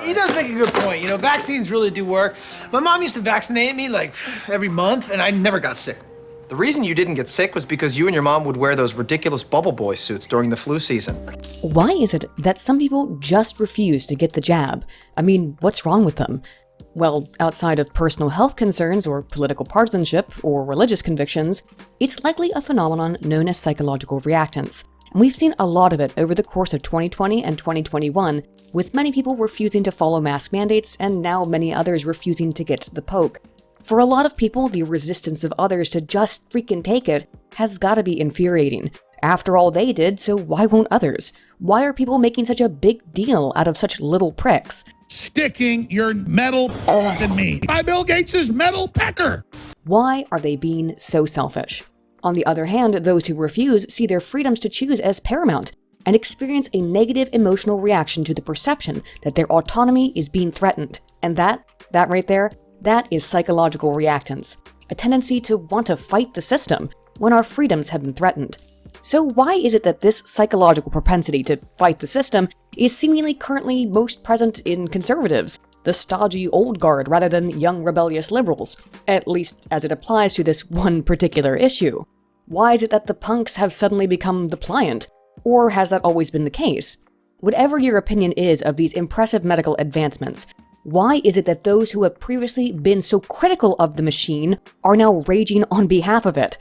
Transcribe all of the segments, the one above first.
He does make a good point. You know, vaccines really do work. My mom used to vaccinate me like every month, and I never got sick. The reason you didn't get sick was because you and your mom would wear those ridiculous bubble boy suits during the flu season. Why is it that some people just refuse to get the jab? I mean, what's wrong with them? Well, outside of personal health concerns or political partisanship or religious convictions, it's likely a phenomenon known as psychological reactance. And we've seen a lot of it over the course of 2020 and 2021, with many people refusing to follow mask mandates and now many others refusing to get the poke. For a lot of people, the resistance of others to just freaking take it has gotta be infuriating. After all they did, so why won't others? Why are people making such a big deal out of such little pricks? Sticking your metal in me. By Bill Gates' metal pecker. Why are they being so selfish? On the other hand, those who refuse see their freedoms to choose as paramount and experience a negative emotional reaction to the perception that their autonomy is being threatened. And that right there, that is psychological reactance, a tendency to want to fight the system when our freedoms have been threatened. So why is it that this psychological propensity to fight the system is seemingly currently most present in conservatives, the stodgy old guard rather than young rebellious liberals, at least as it applies to this one particular issue? Why is it that the punks have suddenly become the pliant? Or has that always been the case? Whatever your opinion is of these impressive medical advancements, why is it that those who have previously been so critical of the machine are now raging on behalf of it?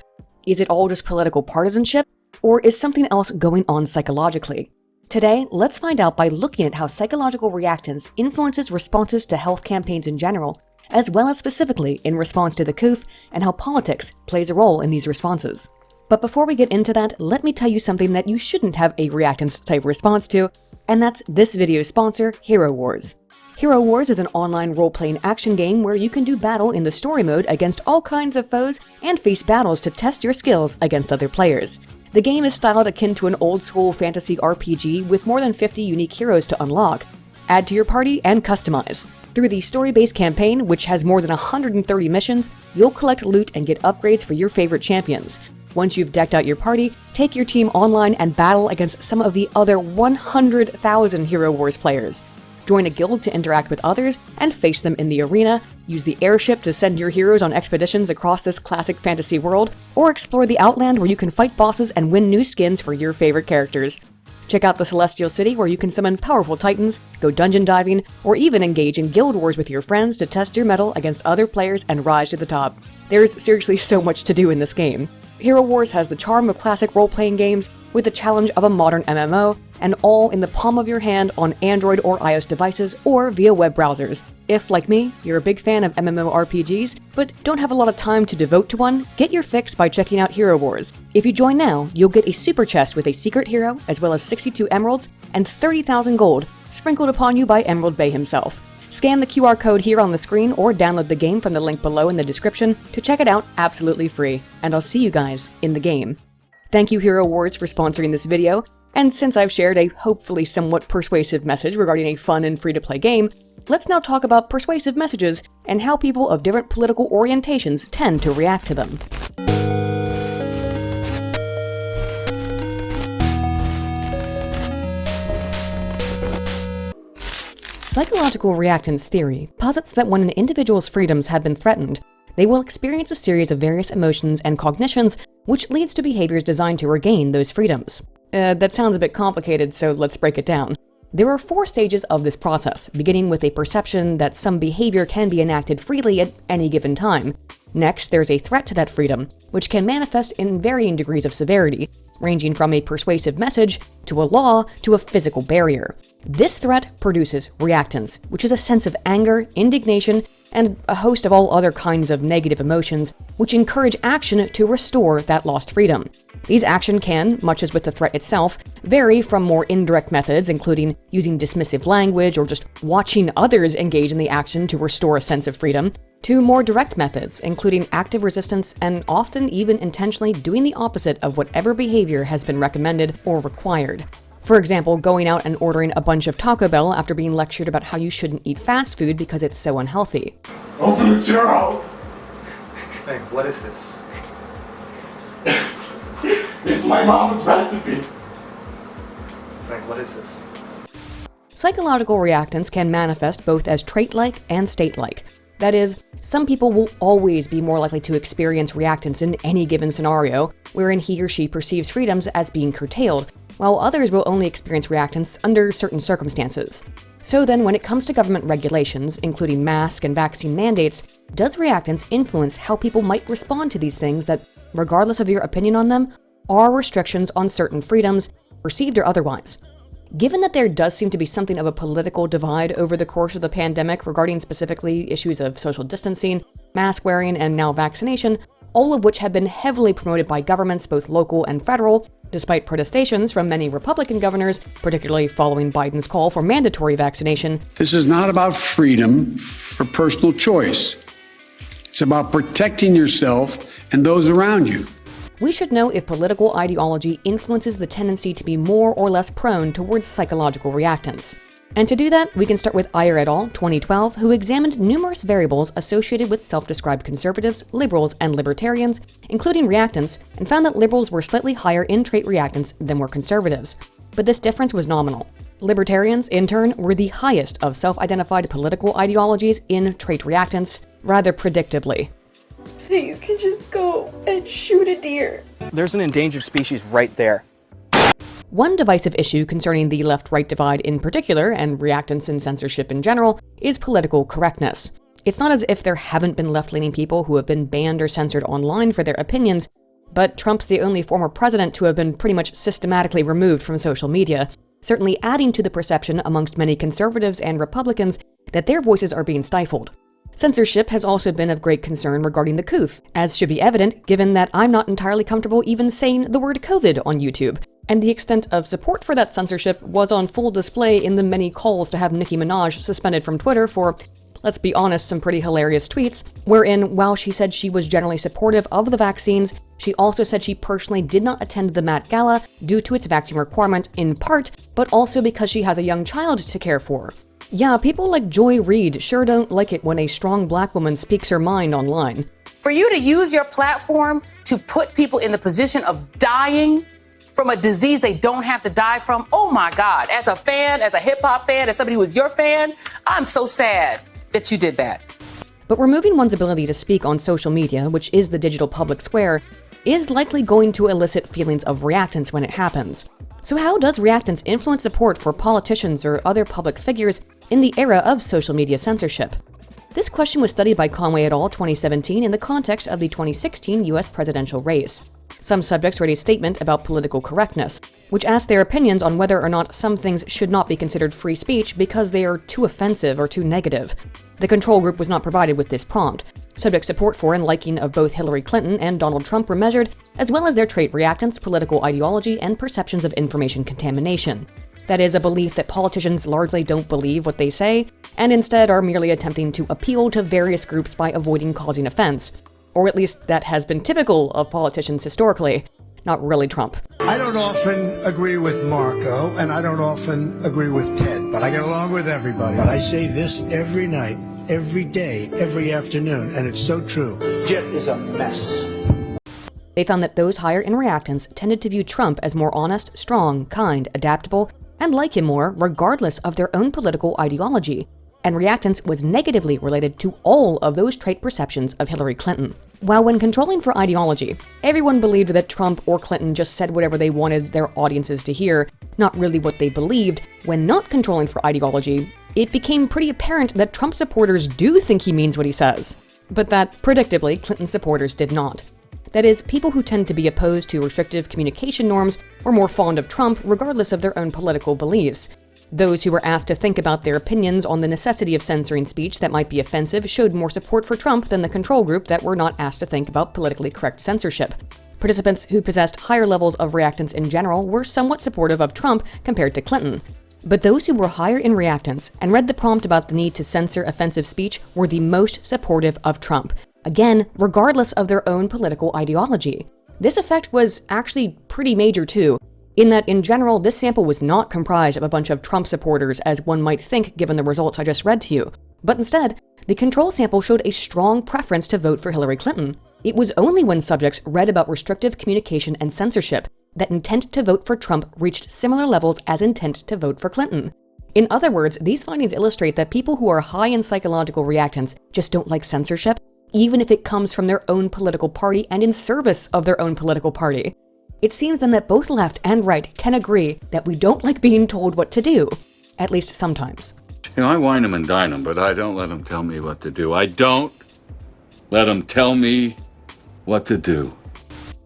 Is it all just political partisanship, or is something else going on psychologically? Today, let's find out by looking at how psychological reactance influences responses to health campaigns in general, as well as specifically in response to the COOF, and how politics plays a role in these responses. But before we get into that, let me tell you something that you shouldn't have a reactance-type response to, and that's this video's sponsor, Hero Wars. Hero Wars is an online role-playing action game where you can do battle in the story mode against all kinds of foes and face battles to test your skills against other players. The game is styled akin to an old-school fantasy RPG with more than 50 unique heroes to unlock, add to your party, and customize. Through the story-based campaign, which has more than 130 missions, you'll collect loot and get upgrades for your favorite champions. Once you've decked out your party, take your team online and battle against some of the other 100,000 Hero Wars players. Join a guild to interact with others and face them in the arena, use the airship to send your heroes on expeditions across this classic fantasy world, or explore the Outland where you can fight bosses and win new skins for your favorite characters. Check out the Celestial City where you can summon powerful titans, go dungeon diving, or even engage in guild wars with your friends to test your mettle against other players and rise to the top. There's seriously so much to do in this game. Hero Wars has the charm of classic role-playing games with the challenge of a modern MMO, and all in the palm of your hand on Android or iOS devices or via web browsers. If, like me, you're a big fan of MMORPGs, but don't have a lot of time to devote to one, get your fix by checking out Hero Wars. If you join now, you'll get a super chest with a secret hero, as well as 62 emeralds and 30,000 gold, sprinkled upon you by Emerald Bay himself. Scan the QR code here on the screen or download the game from the link below in the description to check it out absolutely free. And I'll see you guys in the game. Thank you Hero Wars for sponsoring this video, and since I've shared a hopefully somewhat persuasive message regarding a fun and free-to-play game, let's now talk about persuasive messages and how people of different political orientations tend to react to them. Psychological reactance theory posits that when an individual's freedoms have been threatened, they will experience a series of various emotions and cognitions which leads to behaviors designed to regain those freedoms. That sounds a bit complicated, so let's break it down. There are 4 stages of this process, beginning with a perception that some behavior can be enacted freely at any given time. Next, there's a threat to that freedom, which can manifest in varying degrees of severity, ranging from a persuasive message, to a law, to a physical barrier. This threat produces reactance, which is a sense of anger, indignation, and a host of all other kinds of negative emotions, which encourage action to restore that lost freedom. These actions can, much as with the threat itself, vary from more indirect methods, including using dismissive language or just watching others engage in the action to restore a sense of freedom, to more direct methods, including active resistance and often even intentionally doing the opposite of whatever behavior has been recommended or required. For example, going out and ordering a bunch of Taco Bell after being lectured about how you shouldn't eat fast food because it's so unhealthy. Open the churro! Hey, what is this? It's my mom's recipe. Frank, what is this? Psychological reactance can manifest both as trait-like and state-like. That is, some people will always be more likely to experience reactance in any given scenario wherein he or she perceives freedoms as being curtailed, while others will only experience reactance under certain circumstances. So then, when it comes to government regulations, including mask and vaccine mandates, does reactance influence how people might respond to these things that, regardless of your opinion on them, are restrictions on certain freedoms, perceived or otherwise? Given that there does seem to be something of a political divide over the course of the pandemic regarding specifically issues of social distancing, mask wearing, and now vaccination, all of which have been heavily promoted by governments both local and federal, despite protestations from many Republican governors, particularly following Biden's call for mandatory vaccination. This is not about freedom or personal choice. It's about protecting yourself and those around you. We should know if political ideology influences the tendency to be more or less prone towards psychological reactance. And to do that, we can start with Iyer et al. 2012, who examined numerous variables associated with self-described conservatives, liberals, and libertarians, including reactance, and found that liberals were slightly higher in trait reactance than were conservatives. But this difference was nominal. Libertarians, in turn, were the highest of self-identified political ideologies in trait reactance, rather predictably. So you can just go and shoot a deer. There's an endangered species right there. One divisive issue concerning the left-right divide in particular, and reactance and censorship in general, is political correctness. It's not as if there haven't been left-leaning people who have been banned or censored online for their opinions, but Trump's the only former president to have been pretty much systematically removed from social media, certainly adding to the perception amongst many conservatives and Republicans that their voices are being stifled. Censorship has also been of great concern regarding the COOF, as should be evident given that I'm not entirely comfortable even saying the word COVID on YouTube, and the extent of support for that censorship was on full display in the many calls to have Nicki Minaj suspended from Twitter for, let's be honest, some pretty hilarious tweets, wherein, while she said she was generally supportive of the vaccines, she also said she personally did not attend the Met Gala due to its vaccine requirement in part, but also because she has a young child to care for. Yeah, people like Joy Reid sure don't like it when a strong black woman speaks her mind online. For you to use your platform to put people in the position of dying from a disease they don't have to die from, oh my God, as a fan, as a hip hop fan, as somebody who was your fan, I'm so sad that you did that. But removing one's ability to speak on social media, which is the digital public square, is likely going to elicit feelings of reactance when it happens. So how does reactance influence support for politicians or other public figures in the era of social media censorship? This question was studied by Conway et al. 2017 in the context of the 2016 US presidential race. Some subjects read a statement about political correctness, which asked their opinions on whether or not some things should not be considered free speech because they are too offensive or too negative. The control group was not provided with this prompt. Subject support for and liking of both Hillary Clinton and Donald Trump were measured, as well as their trait reactance, political ideology, and perceptions of information contamination. That is, a belief that politicians largely don't believe what they say, and instead are merely attempting to appeal to various groups by avoiding causing offense. Or at least that has been typical of politicians historically, not really Trump. I don't often agree with Marco, and I don't often agree with Ted, but I get along with everybody. But I say this every night, every day, every afternoon, and it's so true. Jet is a mess. They found that those higher in reactance tended to view Trump as more honest, strong, kind, adaptable, and like him more regardless of their own political ideology, and reactance was negatively related to all of those trait perceptions of Hillary Clinton. While when controlling for ideology, everyone believed that Trump or Clinton just said whatever they wanted their audiences to hear, not really what they believed, when not controlling for ideology, it became pretty apparent that Trump supporters do think he means what he says, but that, predictably, Clinton supporters did not. That is, people who tend to be opposed to restrictive communication norms were more fond of Trump regardless of their own political beliefs. Those who were asked to think about their opinions on the necessity of censoring speech that might be offensive showed more support for Trump than the control group that were not asked to think about politically correct censorship. Participants who possessed higher levels of reactance in general were somewhat supportive of Trump compared to Clinton. But those who were higher in reactance and read the prompt about the need to censor offensive speech were the most supportive of Trump. Again, regardless of their own political ideology. This effect was actually pretty major too, in that in general this sample was not comprised of a bunch of Trump supporters as one might think given the results I just read to you, but instead, the control sample showed a strong preference to vote for Hillary Clinton. It was only when subjects read about restrictive communication and censorship that intent to vote for Trump reached similar levels as intent to vote for Clinton. In other words, these findings illustrate that people who are high in psychological reactants just don't like censorship, even if it comes from their own political party and in service of their own political party. It seems then that both left and right can agree that we don't like being told what to do, at least sometimes. I wine them and dine them, but I don't let them tell me what to do. I don't let them tell me what to do.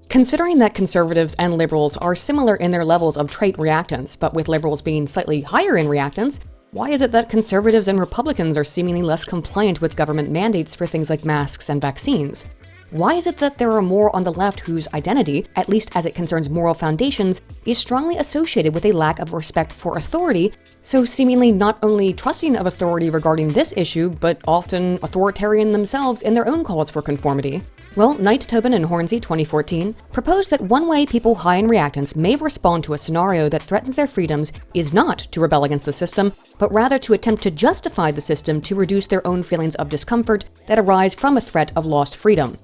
Considering that conservatives and liberals are similar in their levels of trait reactance, but with liberals being slightly higher in reactance, why is it that conservatives and Republicans are seemingly less compliant with government mandates for things like masks and vaccines? Why is it that there are more on the left whose identity, at least as it concerns moral foundations, is strongly associated with a lack of respect for authority, so seemingly not only trusting of authority regarding this issue, but often authoritarian themselves in their own calls for conformity? Well, Knight, Tobin, and Hornsey 2014 proposed that one way people high in reactance may respond to a scenario that threatens their freedoms is not to rebel against the system, but rather to attempt to justify the system to reduce their own feelings of discomfort that arise from a threat of lost freedom.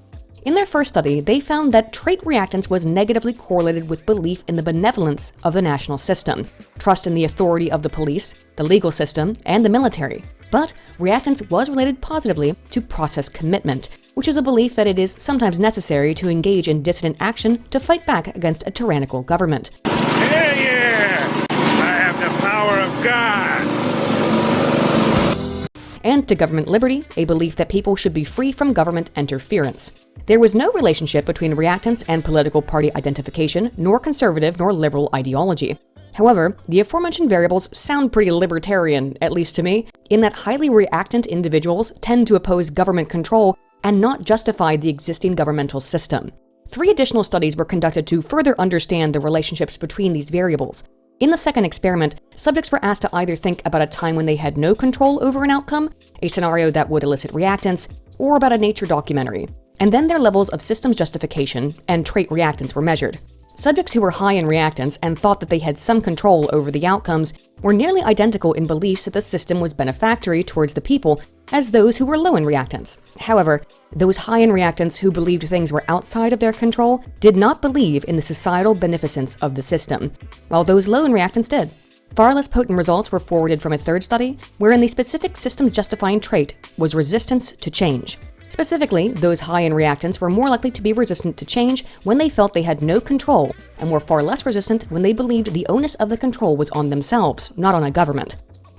In their first study, they found that trait reactance was negatively correlated with belief in the benevolence of the national system, trust in the authority of the police, the legal system, and the military. But reactance was related positively to process commitment, which is a belief that it is sometimes necessary to engage in dissident action to fight back against a tyrannical government. Yeah! I have the power of God! And to government liberty, a belief that people should be free from government interference. There was no relationship between reactance and political party identification, nor conservative nor liberal ideology. However, the aforementioned variables sound pretty libertarian, at least to me, in that highly reactant individuals tend to oppose government control and not justify the existing governmental system. 3 additional studies were conducted to further understand the relationships between these variables. In the second experiment, subjects were asked to either think about a time when they had no control over an outcome, a scenario that would elicit reactance, or about a nature documentary. And then their levels of systems justification and trait reactance were measured. Subjects who were high in reactance and thought that they had some control over the outcomes were nearly identical in beliefs that the system was benefactory towards the people as those who were low in reactance. However, those high in reactance who believed things were outside of their control did not believe in the societal beneficence of the system, while those low in reactance did. Far less potent results were forwarded from a third study, wherein the specific system-justifying trait was resistance to change. Specifically, those high in reactance were more likely to be resistant to change when they felt they had no control, and were far less resistant when they believed the onus of the control was on themselves, not on a government.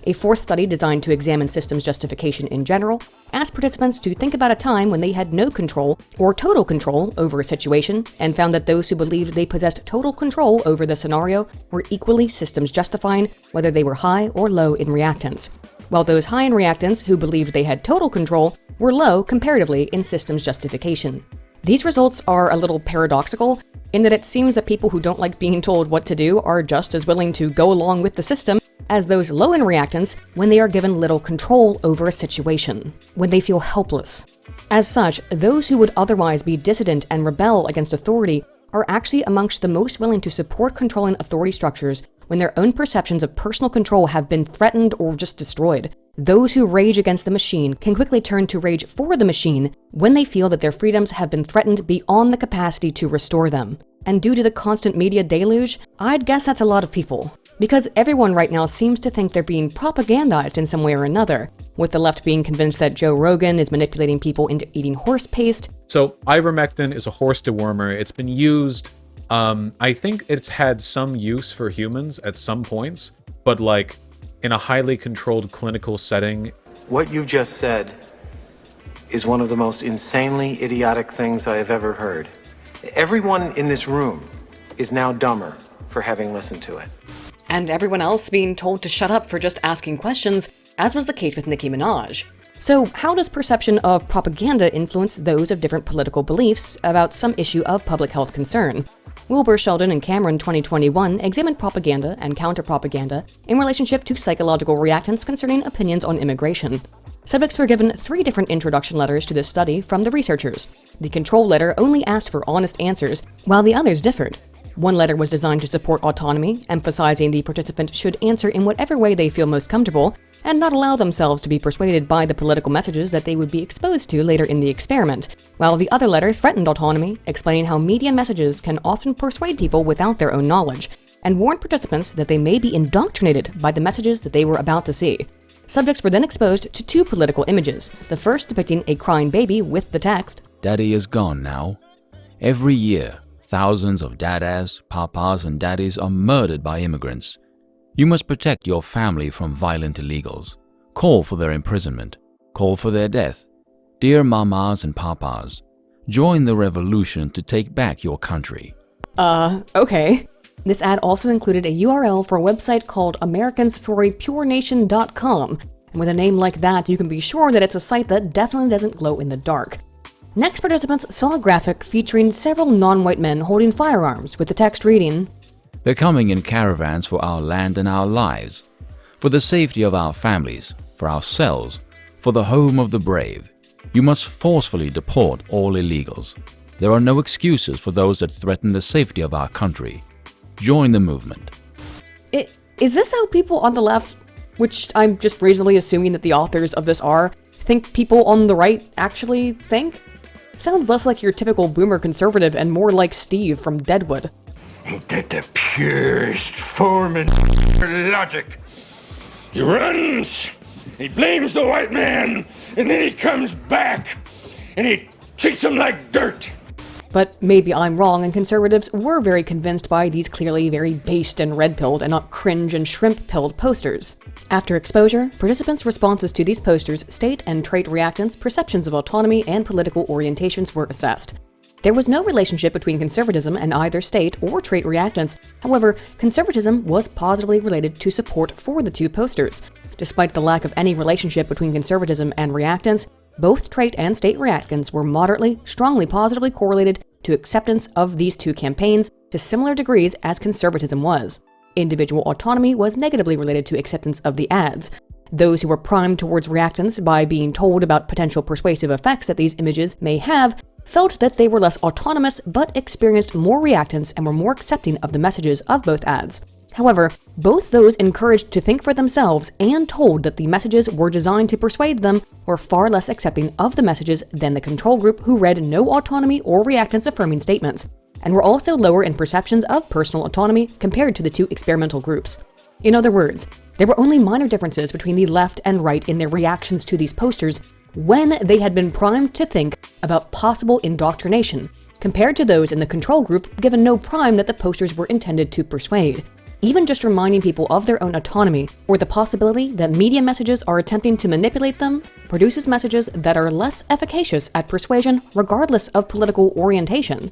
A fourth study designed to examine systems justification in general asked participants to think about a time when they had no control or total control over a situation, and found that those who believed they possessed total control over the scenario were equally systems justifying, whether they were high or low in reactance, while those high in reactance who believed they had total control were low comparatively in systems justification. These results are a little paradoxical in that it seems that people who don't like being told what to do are just as willing to go along with the system as those low in reactance when they are given little control over a situation, when they feel helpless. As such, those who would otherwise be dissident and rebel against authority are actually amongst the most willing to support controlling authority structures when their own perceptions of personal control have been threatened or just destroyed. Those who rage against the machine can quickly turn to rage for the machine when they feel that their freedoms have been threatened beyond the capacity to restore them. And due to the constant media deluge, I'd guess that's a lot of people. Because everyone right now seems to think they're being propagandized in some way or another, with the left being convinced that Joe Rogan is manipulating people into eating horse paste. So ivermectin is a horse dewormer. It's been used, I think it's had some use for humans at some points, but like in a highly controlled clinical setting. What you just said is one of the most insanely idiotic things I have ever heard. Everyone in this room is now dumber for having listened to it. And everyone else being told to shut up for just asking questions, as was the case with Nicki Minaj. So how does perception of propaganda influence those of different political beliefs about some issue of public health concern? Wilbur, Sheldon, and Cameron 2021 examined propaganda and counter-propaganda in relationship to psychological reactance concerning opinions on immigration. Subjects were given 3 different introduction letters to this study from the researchers. The control letter only asked for honest answers, while the others differed. One letter was designed to support autonomy, emphasizing the participant should answer in whatever way they feel most comfortable, and not allow themselves to be persuaded by the political messages that they would be exposed to later in the experiment, while the other letter threatened autonomy, explaining how media messages can often persuade people without their own knowledge, and warned participants that they may be indoctrinated by the messages that they were about to see. Subjects were then exposed to 2 political images, the first depicting a crying baby with the text, "Daddy is gone now. Every year, thousands of dadas, papas, and daddies are murdered by immigrants. You must protect your family from violent illegals. Call for their imprisonment. Call for their death. Dear mamas and papas, join the revolution to take back your country." Okay. This ad also included a URL for a website called AmericansForAPureNation.com, and with a name like that, you can be sure that it's a site that definitely doesn't glow in the dark. Next, participants saw a graphic featuring several non-white men holding firearms with the text reading, "They're coming in caravans for our land and our lives, for the safety of our families, for ourselves, for the home of the brave. You must forcefully deport all illegals. There are no excuses for those that threaten the safety of our country. Join the movement." Is this how people on the left, which I'm just reasonably assuming that the authors of this are, think people on the right actually think? Sounds less like your typical boomer conservative and more like Steve from Deadwood. Ain't that the purest form of logic? He runs, he blames the white man, and then he comes back, and he treats him like dirt. But maybe I'm wrong, and conservatives were very convinced by these clearly very based and red-pilled and not cringe and shrimp-pilled posters. After exposure, participants' responses to these posters, state and trait reactants, perceptions of autonomy, and political orientations were assessed. There was no relationship between conservatism and either state or trait reactants. However, conservatism was positively related to support for the 2 posters. Despite the lack of any relationship between conservatism and reactants, both trait and state reactants were moderately, strongly positively correlated to acceptance of these 2 campaigns to similar degrees as conservatism was. Individual autonomy was negatively related to acceptance of the ads. Those who were primed towards reactants by being told about potential persuasive effects that these images may have felt that they were less autonomous but experienced more reactants and were more accepting of the messages of both ads. However, both those encouraged to think for themselves and told that the messages were designed to persuade them were far less accepting of the messages than the control group who read no autonomy or reactants affirming statements, and were also lower in perceptions of personal autonomy compared to the 2 experimental groups. In other words, there were only minor differences between the left and right in their reactions to these posters when they had been primed to think about possible indoctrination, compared to those in the control group given no prime that the posters were intended to persuade. Even just reminding people of their own autonomy, or the possibility that media messages are attempting to manipulate them, produces messages that are less efficacious at persuasion regardless of political orientation.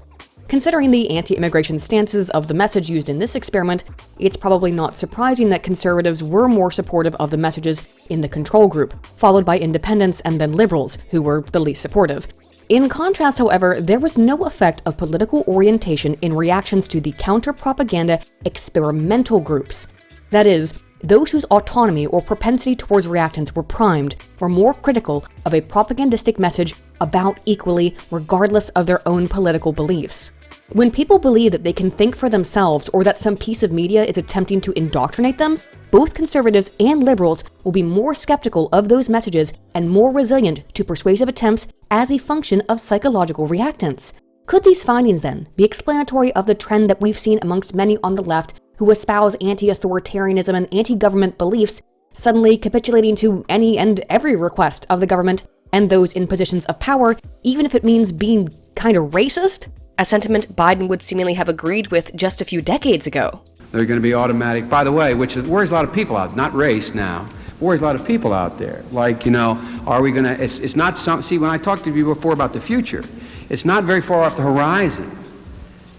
Considering the anti-immigration stances of the message used in this experiment, it's probably not surprising that conservatives were more supportive of the messages in the control group, followed by independents and then liberals, who were the least supportive. In contrast, however, there was no effect of political orientation in reactions to the counter-propaganda experimental groups. That is, those whose autonomy or propensity towards reactants were primed were more critical of a propagandistic message about equally, regardless of their own political beliefs. When people believe that they can think for themselves or that some piece of media is attempting to indoctrinate them, both conservatives and liberals will be more skeptical of those messages and more resilient to persuasive attempts as a function of psychological reactants. Could these findings, then, be explanatory of the trend that we've seen amongst many on the left who espouse anti-authoritarianism and anti-government beliefs, suddenly capitulating to any and every request of the government and those in positions of power, even if it means being kind of racist? A sentiment Biden would seemingly have agreed with just a few decades ago. They're going to be automatic, by the way, which worries a lot of people out, not race now, worries a lot of people out there. Like, are we going to, it's not some, see, when I talked to you before about the future, it's not very far off the horizon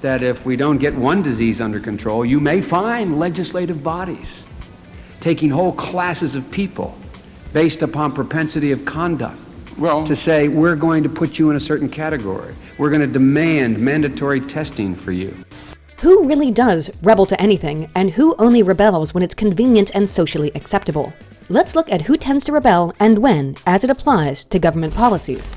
that if we don't get one disease under control, you may find legislative bodies taking whole classes of people based upon propensity of conduct to say, we're going to put you in a certain category. We're going to demand mandatory testing for you. Who really does rebel to anything, and who only rebels when it's convenient and socially acceptable? Let's look at who tends to rebel and when, as it applies to government policies.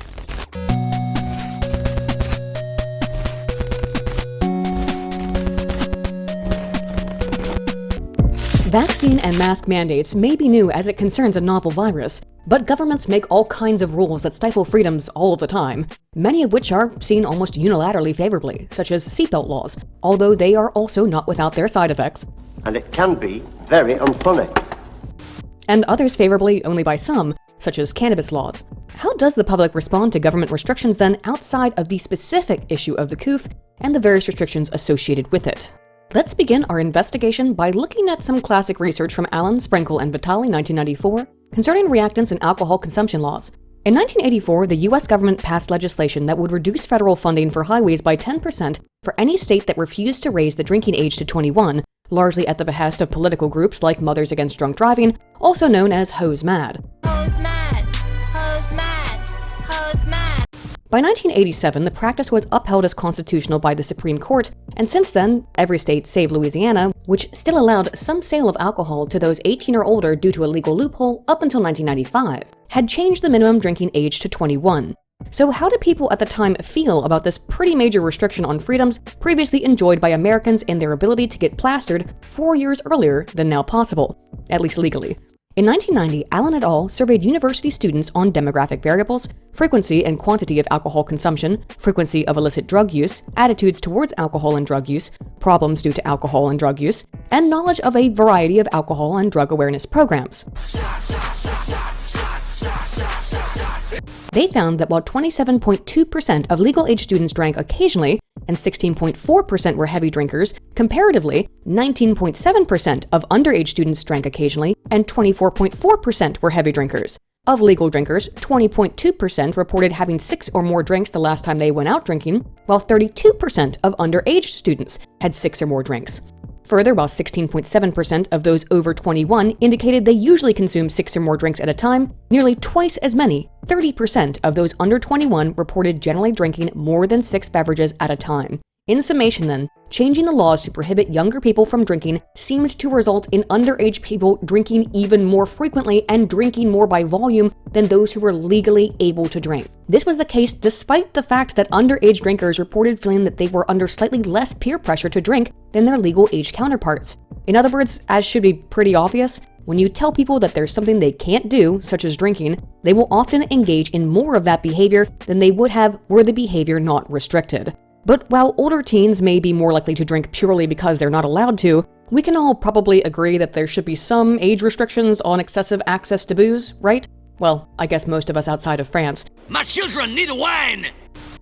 Vaccine and mask mandates may be new as it concerns a novel virus, but governments make all kinds of rules that stifle freedoms all of the time, many of which are seen almost unilaterally favorably, such as seatbelt laws, although they are also not without their side effects. And it can be very unfunny. And others favorably only by some, such as cannabis laws. How does the public respond to government restrictions then outside of the specific issue of the COOF and the various restrictions associated with it? Let's begin our investigation by looking at some classic research from Allen, Sprinkle, and Vitale 1994 concerning reactants and alcohol consumption laws. In 1984, the US government passed legislation that would reduce federal funding for highways by 10% for any state that refused to raise the drinking age to 21, largely at the behest of political groups like Mothers Against Drunk Driving, also known as Hose Mad. Hose mad, hose mad, hose mad. By 1987, the practice was upheld as constitutional by the Supreme Court, and since then, every state save Louisiana, which still allowed some sale of alcohol to those 18 or older due to a legal loophole up until 1995, had changed the minimum drinking age to 21. So how did people at the time feel about this pretty major restriction on freedoms previously enjoyed by Americans in their ability to get plastered 4 years earlier than now possible, at least legally? In 1990, Allen et al. Surveyed university students on demographic variables, frequency and quantity of alcohol consumption, frequency of illicit drug use, attitudes towards alcohol and drug use, problems due to alcohol and drug use, and knowledge of a variety of alcohol and drug awareness programs. They found that while 27.2% of legal age students drank occasionally, and 16.4% were heavy drinkers, comparatively, 19.7% of underage students drank occasionally, and 24.4% were heavy drinkers. Of legal drinkers, 20.2% reported having 6 or more drinks the last time they went out drinking, while 32% of underage students had 6 or more drinks. Further, while 16.7% of those over 21 indicated they usually consume 6 or more drinks at a time, nearly twice as many, 30% of those under 21 reported generally drinking more than 6 beverages at a time. In summation then, changing the laws to prohibit younger people from drinking seemed to result in underage people drinking even more frequently and drinking more by volume than those who were legally able to drink. This was the case despite the fact that underage drinkers reported feeling that they were under slightly less peer pressure to drink than their legal age counterparts. In other words, as should be pretty obvious, when you tell people that there's something they can't do, such as drinking, they will often engage in more of that behavior than they would have were the behavior not restricted. But while older teens may be more likely to drink purely because they're not allowed to, we can all probably agree that there should be some age restrictions on excessive access to booze, right? Well, I guess most of us outside of France. My children need a wine!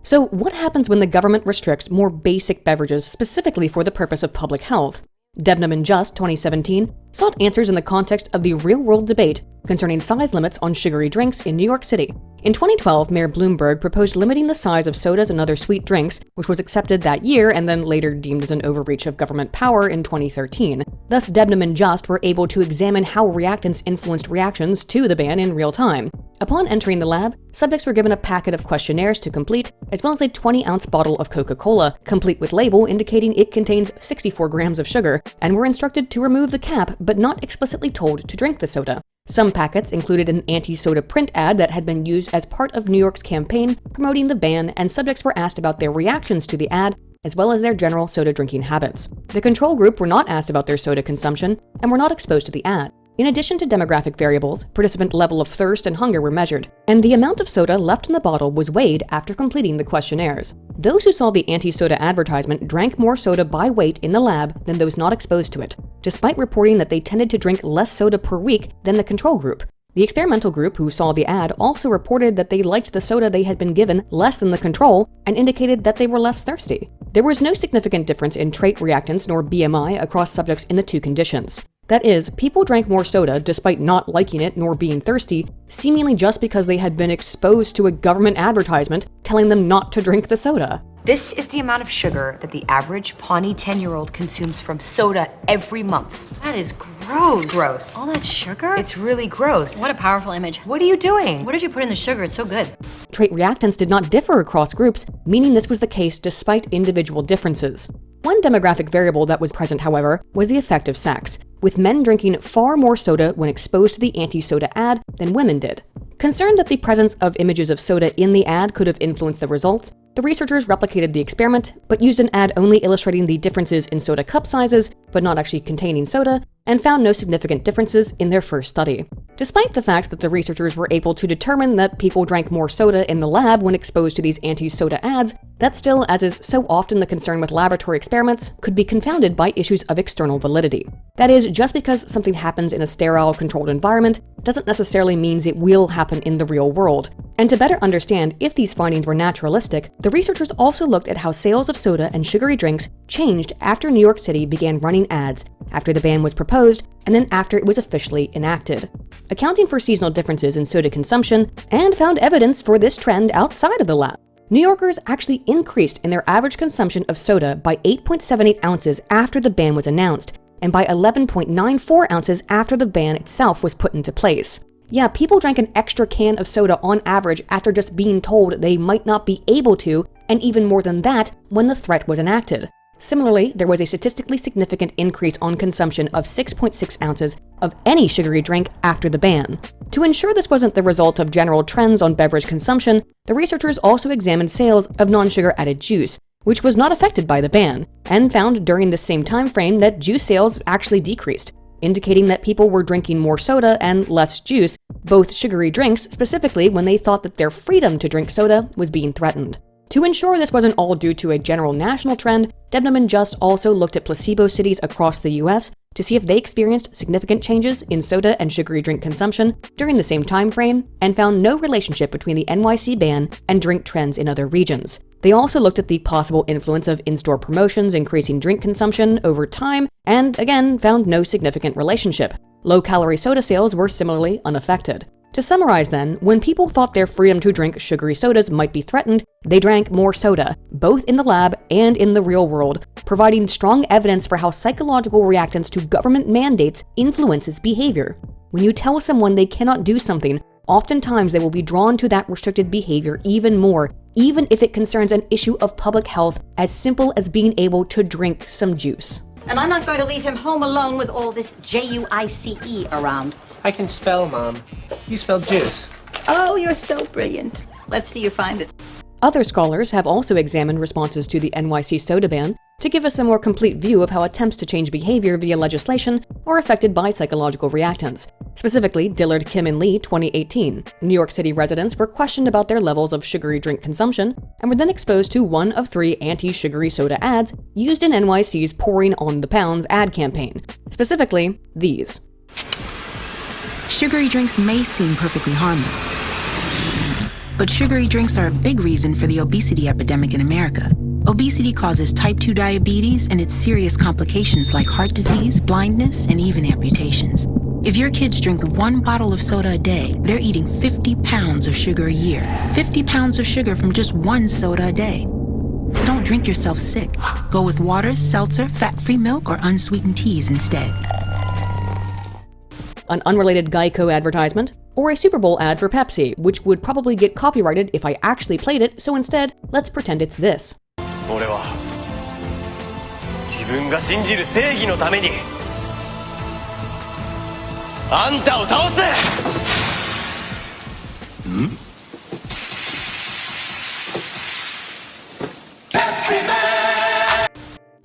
So what happens when the government restricts more basic beverages specifically for the purpose of public health? Debnam and Just, 2017, sought answers in the context of the real-world debate concerning size limits on sugary drinks in New York City. In 2012, Mayor Bloomberg proposed limiting the size of sodas and other sweet drinks, which was accepted that year and then later deemed as an overreach of government power in 2013. Thus, Debnam and Just were able to examine how reactants influenced reactions to the ban in real time. Upon entering the lab, subjects were given a packet of questionnaires to complete, as well as a 20-ounce bottle of Coca-Cola, complete with label indicating it contains 64 grams of sugar, and were instructed to remove the cap but not explicitly told to drink the soda. Some packets included an anti-soda print ad that had been used as part of New York's campaign promoting the ban, and subjects were asked about their reactions to the ad, as well as their general soda drinking habits. The control group were not asked about their soda consumption and were not exposed to the ad. In addition to demographic variables, participant level of thirst and hunger were measured, and the amount of soda left in the bottle was weighed after completing the questionnaires. Those who saw the anti-soda advertisement drank more soda by weight in the lab than those not exposed to it, despite reporting that they tended to drink less soda per week than the control group. The experimental group who saw the ad also reported that they liked the soda they had been given less than the control and indicated that they were less thirsty. There was no significant difference in trait reactants nor BMI across subjects in the two conditions. That is, people drank more soda despite not liking it nor being thirsty, seemingly just because they had been exposed to a government advertisement telling them not to drink the soda. This is the amount of sugar that the average Pawnee 10-year-old consumes from soda every month. That is gross. It's gross. All that sugar? It's really gross. What a powerful image. What are you doing? What did you put in the sugar? It's so good. Trait reactants did not differ across groups, meaning this was the case despite individual differences. One demographic variable that was present, however, was the effect of sex, with men drinking far more soda when exposed to the anti-soda ad than women did. Concerned that the presence of images of soda in the ad could have influenced the results, The researchers replicated the experiment, but used an ad only illustrating the differences in soda cup sizes, but not actually containing soda, and found no significant differences in their first study. Despite the fact that the researchers were able to determine that people drank more soda in the lab when exposed to these anti-soda ads, that still, as is so often the concern with laboratory experiments, could be confounded by issues of external validity. That is, just because something happens in a sterile, controlled environment doesn't necessarily mean it will happen in the real world. And to better understand if these findings were naturalistic, the researchers also looked at how sales of soda and sugary drinks changed after New York City began running ads, after the ban was proposed, and then after it was officially enacted, accounting for seasonal differences in soda consumption, and found evidence for this trend outside of the lab. New Yorkers actually increased in their average consumption of soda by 8.78 ounces after the ban was announced, and by 11.94 ounces after the ban itself was put into place. Yeah, people drank an extra can of soda on average after just being told they might not be able to, and even more than that when the threat was enacted. Similarly, there was a statistically significant increase on consumption of 6.6 ounces of any sugary drink after the ban. To ensure this wasn't the result of general trends on beverage consumption, the researchers also examined sales of non-sugar added juice, which was not affected by the ban, and found during the same time frame that juice sales actually decreased, indicating that people were drinking more soda and less juice, both sugary drinks specifically when they thought that their freedom to drink soda was being threatened. To ensure this wasn't all due to a general national trend, Debnam and Just also looked at placebo cities across the US to see if they experienced significant changes in soda and sugary drink consumption during the same time frame, and found no relationship between the NYC ban and drink trends in other regions. They also looked at the possible influence of in-store promotions increasing drink consumption over time, and again found no significant relationship. Low-calorie soda sales were similarly unaffected. To summarize then, when people thought their freedom to drink sugary sodas might be threatened, they drank more soda, both in the lab and in the real world, providing strong evidence for how psychological reactance to government mandates influences behavior. When you tell someone they cannot do something, oftentimes they will be drawn to that restricted behavior even more, even if it concerns an issue of public health as simple as being able to drink some juice. And I'm not going to leave him home alone with all this J-U-I-C-E around. I can spell, Mom. You spelled juice. Oh, you're so brilliant. Let's see you find it. Other scholars have also examined responses to the NYC soda ban to give us a more complete view of how attempts to change behavior via legislation are affected by psychological reactance. Specifically, Dillard, Kim, and Lee, 2018. New York City residents were questioned about their levels of sugary drink consumption and were then exposed to one of 3 anti-sugary soda ads used in NYC's Pouring on the Pounds ad campaign. Specifically, these. Sugary drinks may seem perfectly harmless, but sugary drinks are a big reason for the obesity epidemic in America. Obesity causes type 2 diabetes and its serious complications like heart disease, blindness, and even amputations. If your kids drink 1 bottle of soda a day, they're eating 50 pounds of sugar a year. 50 pounds of sugar from just 1 soda a day. So don't drink yourself sick. Go with water, seltzer, fat-free milk, or unsweetened teas instead. An unrelated Geico advertisement, or a Super Bowl ad for Pepsi, which would probably get copyrighted if I actually played it, so instead, let's pretend it's this. 俺は自分が信じる正義のためにあんたを倒す。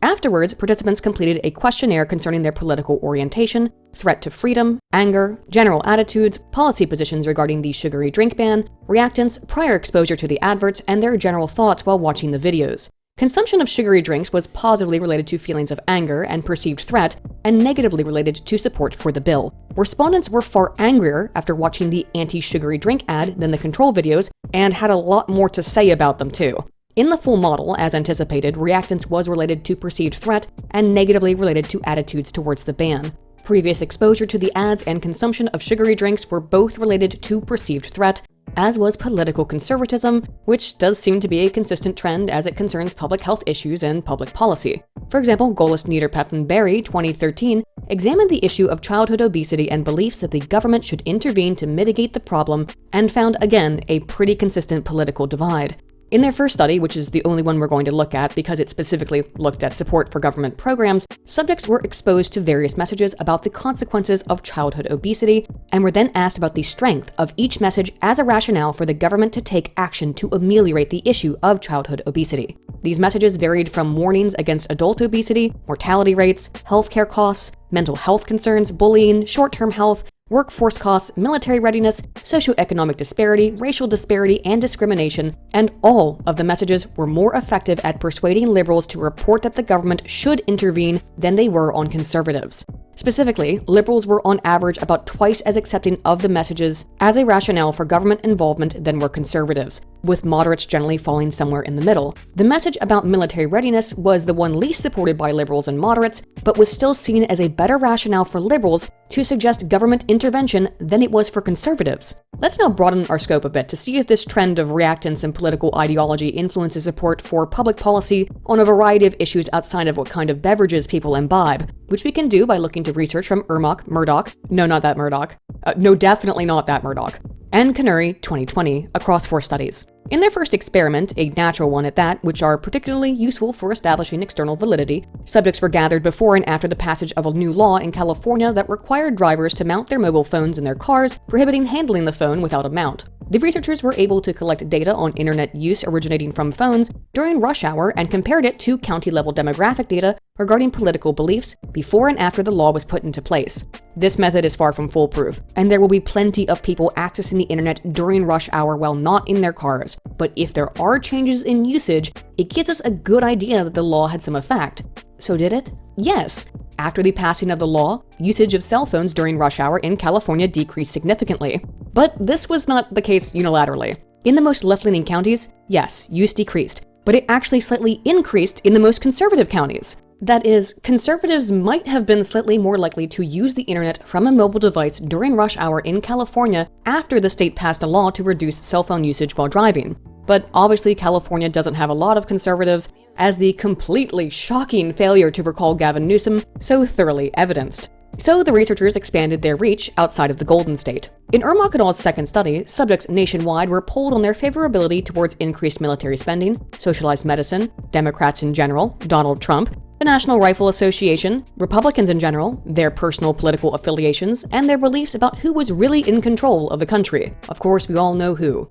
Afterwards, participants completed a questionnaire concerning their political orientation, threat to freedom, anger, general attitudes, policy positions regarding the sugary drink ban, reactance, prior exposure to the adverts, and their general thoughts while watching the videos. Consumption of sugary drinks was positively related to feelings of anger and perceived threat, and negatively related to support for the bill. Respondents were far angrier after watching the anti-sugary drink ad than the control videos, and had a lot more to say about them too. In the full model, as anticipated, reactance was related to perceived threat and negatively related to attitudes towards the ban. Previous exposure to the ads and consumption of sugary drinks were both related to perceived threat, as was political conservatism, which does seem to be a consistent trend as it concerns public health issues and public policy. For example, Golis, Niederpep, and Berry, 2013, examined the issue of childhood obesity and beliefs that the government should intervene to mitigate the problem, and found again a pretty consistent political divide. In their first study, which is the only one we're going to look at because it specifically looked at support for government programs, subjects were exposed to various messages about the consequences of childhood obesity and were then asked about the strength of each message as a rationale for the government to take action to ameliorate the issue of childhood obesity. These messages varied from warnings against adult obesity, mortality rates, healthcare costs, mental health concerns, bullying, short-term health, workforce costs, military readiness, socioeconomic disparity, racial disparity, and discrimination, and all of the messages were more effective at persuading liberals to report that the government should intervene than they were on conservatives. Specifically, liberals were on average about twice as accepting of the messages as a rationale for government involvement than were conservatives, with moderates generally falling somewhere in the middle. The message about military readiness was the one least supported by liberals and moderates, but was still seen as a better rationale for liberals to suggest government intervention than it was for conservatives. Let's now broaden our scope a bit to see if this trend of reactance and political ideology influences support for public policy on a variety of issues outside of what kind of beverages people imbibe, which we can do by looking to research from Murdoch, no, not that Murdoch, no, definitely not that Murdoch, and Canary 2020 across 4 studies. In their first experiment, a natural one at that, which are particularly useful for establishing external validity, subjects were gathered before and after the passage of a new law in California that required drivers to mount their mobile phones in their cars, prohibiting handling the phone without a mount. The researchers were able to collect data on internet use originating from phones during rush hour and compared it to county-level demographic data regarding political beliefs before and after the law was put into place. This method is far from foolproof, and there will be plenty of people accessing the internet during rush hour while not in their cars. But if there are changes in usage, it gives us a good idea that the law had some effect. So did it? Yes. After the passing of the law, usage of cell phones during rush hour in California decreased significantly. But this was not the case unilaterally. In the most left-leaning counties, yes, use decreased, but it actually slightly increased in the most conservative counties. That is, conservatives might have been slightly more likely to use the internet from a mobile device during rush hour in California after the state passed a law to reduce cell phone usage while driving. But obviously California doesn't have a lot of conservatives, as the completely shocking failure to recall Gavin Newsom so thoroughly evidenced. So the researchers expanded their reach outside of the Golden State. In et al.'s second study, subjects nationwide were polled on their favorability towards increased military spending, socialized medicine, Democrats in general, Donald Trump, the National Rifle Association, Republicans in general, their personal political affiliations, and their beliefs about who was really in control of the country. Of course, we all know who.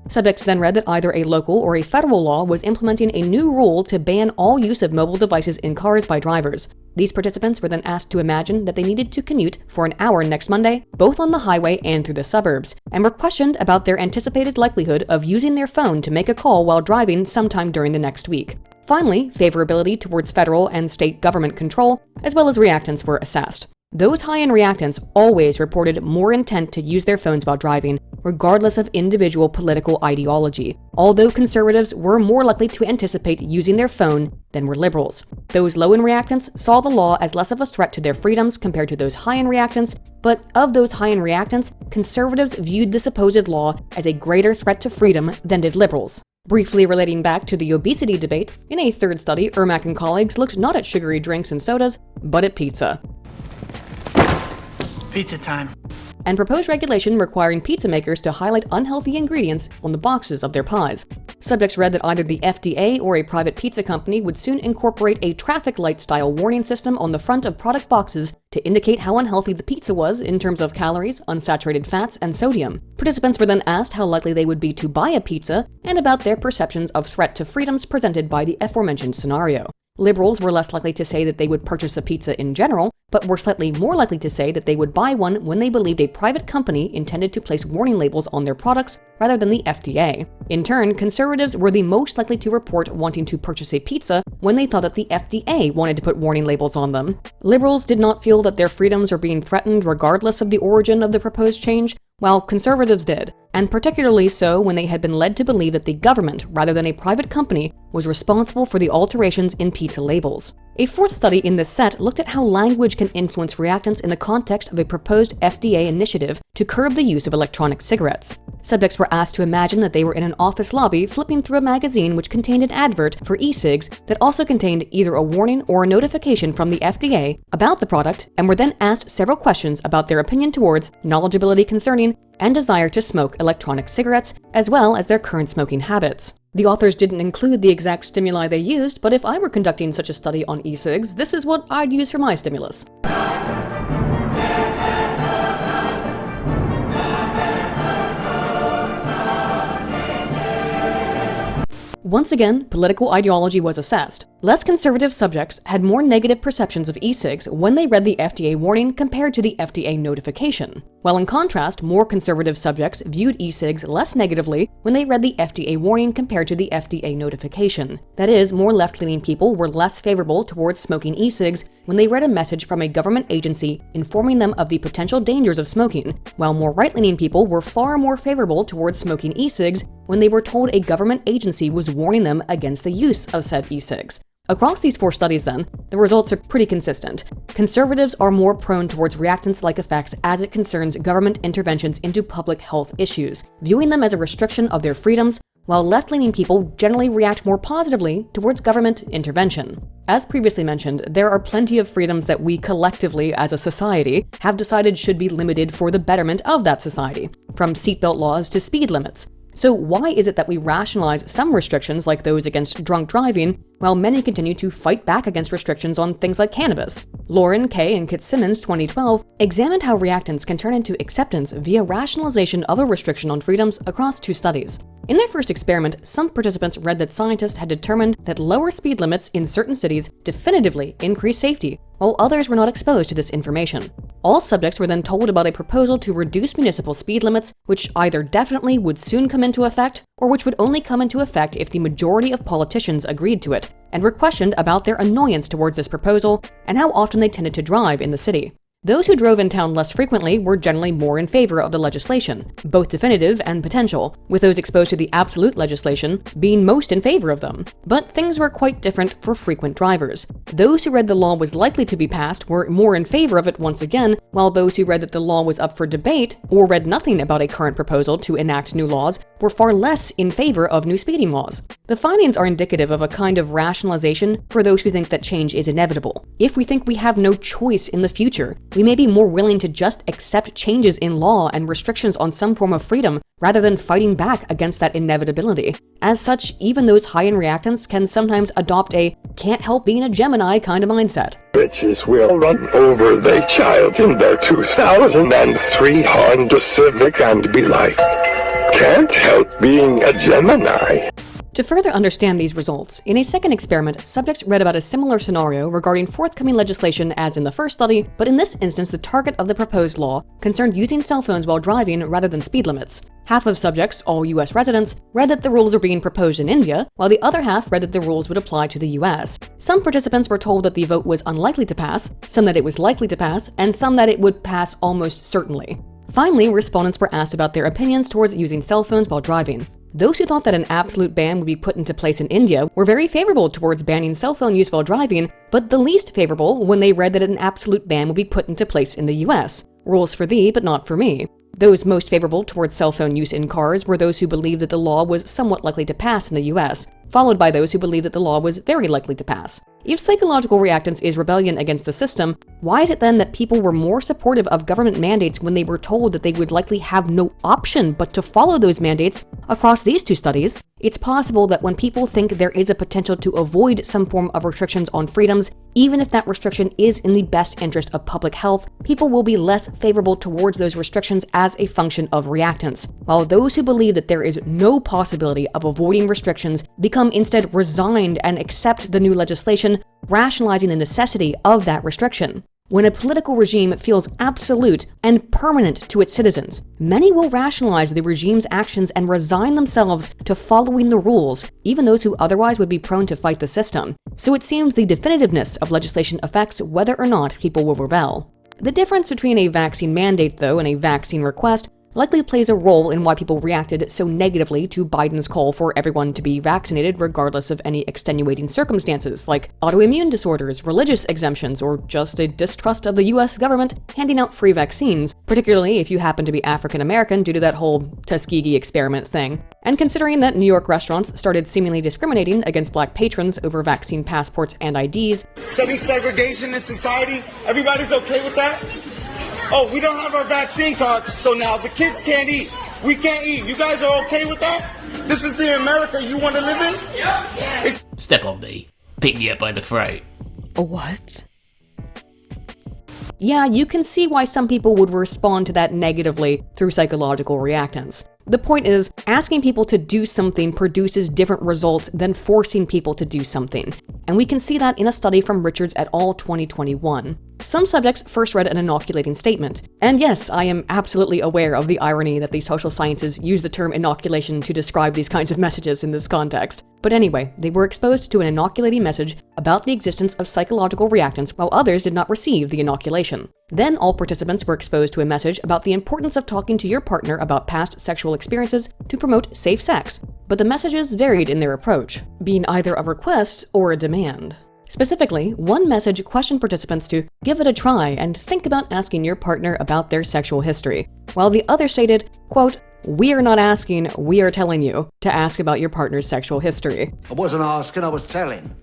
Subjects then read that either a local or a federal law was implementing a new rule to ban all use of mobile devices in cars by drivers. These participants were then asked to imagine that they needed to commute for an hour next Monday, both on the highway and through the suburbs, and were questioned about their anticipated likelihood of using their phone to make a call while driving sometime during the next week. Finally, favorability towards federal and state government control, as well as reactance, were assessed. Those high in reactance always reported more intent to use their phones while driving, regardless of individual political ideology, although conservatives were more likely to anticipate using their phone than were liberals. Those low in reactance saw the law as less of a threat to their freedoms compared to those high in reactance, but of those high in reactance, conservatives viewed the supposed law as a greater threat to freedom than did liberals. Briefly relating back to the obesity debate, in a third study, Ermac and colleagues looked not at sugary drinks and sodas, but at pizza. Pizza time. And proposed regulation requiring pizza makers to highlight unhealthy ingredients on the boxes of their pies. Subjects read that either the FDA or a private pizza company would soon incorporate a traffic light-style warning system on the front of product boxes to indicate how unhealthy the pizza was in terms of calories, unsaturated fats, and sodium. Participants were then asked how likely they would be to buy a pizza and about their perceptions of threat to freedoms presented by the aforementioned scenario. Liberals were less likely to say that they would purchase a pizza in general, but were slightly more likely to say that they would buy one when they believed a private company intended to place warning labels on their products rather than the FDA. In turn, conservatives were the most likely to report wanting to purchase a pizza when they thought that the FDA wanted to put warning labels on them. Liberals did not feel that their freedoms were being threatened regardless of the origin of the proposed change, while conservatives did. and particularly so when they had been led to believe that the government, rather than a private company, was responsible for the alterations in pizza labels. A fourth study in this set looked at how language can influence reactants in the context of a proposed FDA initiative to curb the use of electronic cigarettes. Subjects were asked to imagine that they were in an office lobby flipping through a magazine which contained an advert for e-cigs that also contained either a warning or a notification from the FDA about the product, and were then asked several questions about their opinion towards, knowledgeability concerning, and desire to smoke electronic cigarettes, as well as their current smoking habits. The authors didn't include the exact stimuli they used, but if I were conducting such a study on e-cigs, this is what I'd use for my stimulus. Once again, political ideology was assessed. Less conservative subjects had more negative perceptions of e-cigs when they read the FDA warning compared to the FDA notification, while in contrast, more conservative subjects viewed e-cigs less negatively when they read the FDA warning compared to the FDA notification. That is, more left-leaning people were less favorable towards smoking e-cigs when they read a message from a government agency informing them of the potential dangers of smoking, while more right-leaning people were far more favorable towards smoking e-cigs when they were told a government agency was warning them against the use of said e-cigs. Across these 4 studies then, the results are pretty consistent. Conservatives are more prone towards reactance-like effects as it concerns government interventions into public health issues, viewing them as a restriction of their freedoms, while left-leaning people generally react more positively towards government intervention. As previously mentioned, there are plenty of freedoms that we collectively, as a society, have decided should be limited for the betterment of that society, from seatbelt laws to speed limits. So why is it that we rationalize some restrictions like those against drunk driving, while many continue to fight back against restrictions on things like cannabis? Lauren Kay and Kit Simmons 2012 examined how reactance can turn into acceptance via rationalization of a restriction on freedoms across 2 studies. In their first experiment, some participants read that scientists had determined that lower speed limits in certain cities definitively increase safety, while others were not exposed to this information. All subjects were then told about a proposal to reduce municipal speed limits, which either definitely would soon come into effect, or which would only come into effect if the majority of politicians agreed to it, and were questioned about their annoyance towards this proposal and how often they tended to drive in the city. Those who drove in town less frequently were generally more in favor of the legislation, both definitive and potential, with those exposed to the absolute legislation being most in favor of them. But things were quite different for frequent drivers. Those who read the law was likely to be passed were more in favor of it once again, while those who read that the law was up for debate, or read nothing about a current proposal to enact new laws, were far less in favor of new speeding laws. The findings are indicative of a kind of rationalization for those who think that change is inevitable. If we think we have no choice in the future, we may be more willing to just accept changes in law and restrictions on some form of freedom rather than fighting back against that inevitability. As such, even those high in reactants can sometimes adopt a can't help being a Gemini kind of mindset. Bitches will run over their child in their 2003 Honda Civic and be like, can't help being a Gemini. To further understand these results, in a second experiment, subjects read about a similar scenario regarding forthcoming legislation as in the first study, but in this instance the target of the proposed law concerned using cell phones while driving rather than speed limits. Half of subjects, all US residents, read that the rules were being proposed in India, while the other half read that the rules would apply to the US. Some participants were told that the vote was unlikely to pass, some that it was likely to pass, and some that it would pass almost certainly. Finally, respondents were asked about their opinions towards using cell phones while driving. Those who thought that an absolute ban would be put into place in India were very favorable towards banning cell phone use while driving, but the least favorable when they read that an absolute ban would be put into place in the US. Rules for thee, but not for me. Those most favorable towards cell phone use in cars were those who believed that the law was somewhat likely to pass in the US, followed by those who believed that the law was very likely to pass. If psychological reactance is rebellion against the system, why is it then that people were more supportive of government mandates when they were told that they would likely have no option but to follow those mandates across these 2 studies? It's possible that when people think there is a potential to avoid some form of restrictions on freedoms, even if that restriction is in the best interest of public health, people will be less favorable towards those restrictions as a function of reactance, while those who believe that there is no possibility of avoiding restrictions become instead resigned and accept the new legislation, rationalizing the necessity of that restriction. When a political regime feels absolute and permanent to its citizens, many will rationalize the regime's actions and resign themselves to following the rules, even those who otherwise would be prone to fight the system. So it seems the definitiveness of legislation affects whether or not people will rebel. The difference between a vaccine mandate, though, and a vaccine request likely plays a role in why people reacted so negatively to Biden's call for everyone to be vaccinated regardless of any extenuating circumstances, like autoimmune disorders, religious exemptions, or just a distrust of the US government handing out free vaccines, particularly if you happen to be African American due to that whole Tuskegee experiment thing. And considering that New York restaurants started seemingly discriminating against black patrons over vaccine passports and IDs, setting segregation in society, everybody's okay with that? Oh, we don't have our vaccine cards, so now the kids can't eat. We can't eat. You guys are okay with that? This is the America you want to live in? It's Step on me. Pick me up by the throat. a what? Yeah, you can see why some people would respond to that negatively through psychological reactance. The point is, asking people to do something produces different results than forcing people to do something. And we can see that in a study from Richards et al. 2021. Some subjects first read an inoculating statement. And yes, I am absolutely aware of the irony that the social sciences use the term inoculation to describe these kinds of messages in this context. But anyway, they were exposed to an inoculating message about the existence of psychological reactance while others did not receive the inoculation. Then all participants were exposed to a message about the importance of talking to your partner about past sexual experiences to promote safe sex, but the messages varied in their approach, being either a request or a demand. Specifically, one message questioned participants to give it a try and think about asking your partner about their sexual history, while the other stated, quote, "We are not asking, we are telling you to ask about your partner's sexual history." I wasn't asking, I was telling.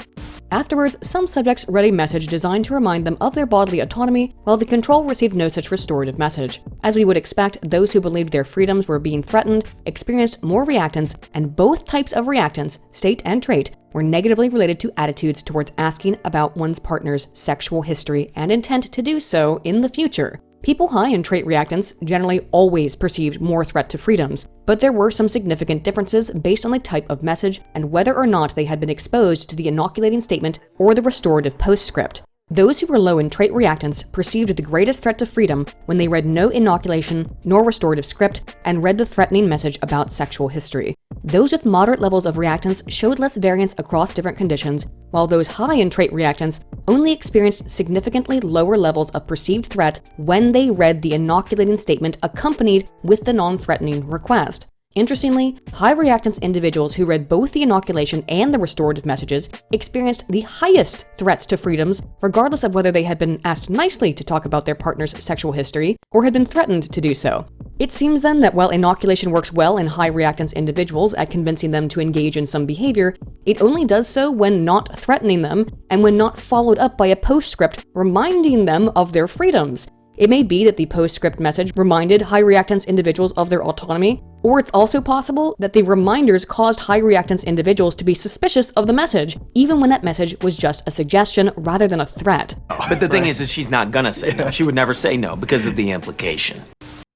Afterwards, some subjects read a message designed to remind them of their bodily autonomy, while the control received no such restorative message. As we would expect, those who believed their freedoms were being threatened experienced more reactance, and both types of reactance, state and trait, were negatively related to attitudes towards asking about one's partner's sexual history and intent to do so in the future. People high in trait reactance generally always perceived more threat to freedoms, but there were some significant differences based on the type of message and whether or not they had been exposed to the inoculating statement or the restorative postscript. Those who were low in trait reactance perceived the greatest threat to freedom when they read no inoculation nor restorative script and read the threatening message about sexual history. Those with moderate levels of reactance showed less variance across different conditions, while those high in trait reactance only experienced significantly lower levels of perceived threat when they read the inoculating statement accompanied with the non-threatening request. Interestingly, high reactance individuals who read both the inoculation and the restorative messages experienced the highest threats to freedoms, regardless of whether they had been asked nicely to talk about their partner's sexual history or had been threatened to do so. It seems then that while inoculation works well in high reactance individuals at convincing them to engage in some behavior, it only does so when not threatening them and when not followed up by a postscript reminding them of their freedoms. It may be that the postscript message reminded high reactance individuals of their autonomy, or it's also possible that the reminders caused high reactance individuals to be suspicious of the message, even when that message was just a suggestion rather than a threat. But the thing is she's not gonna say no. She would never say no because of the implication.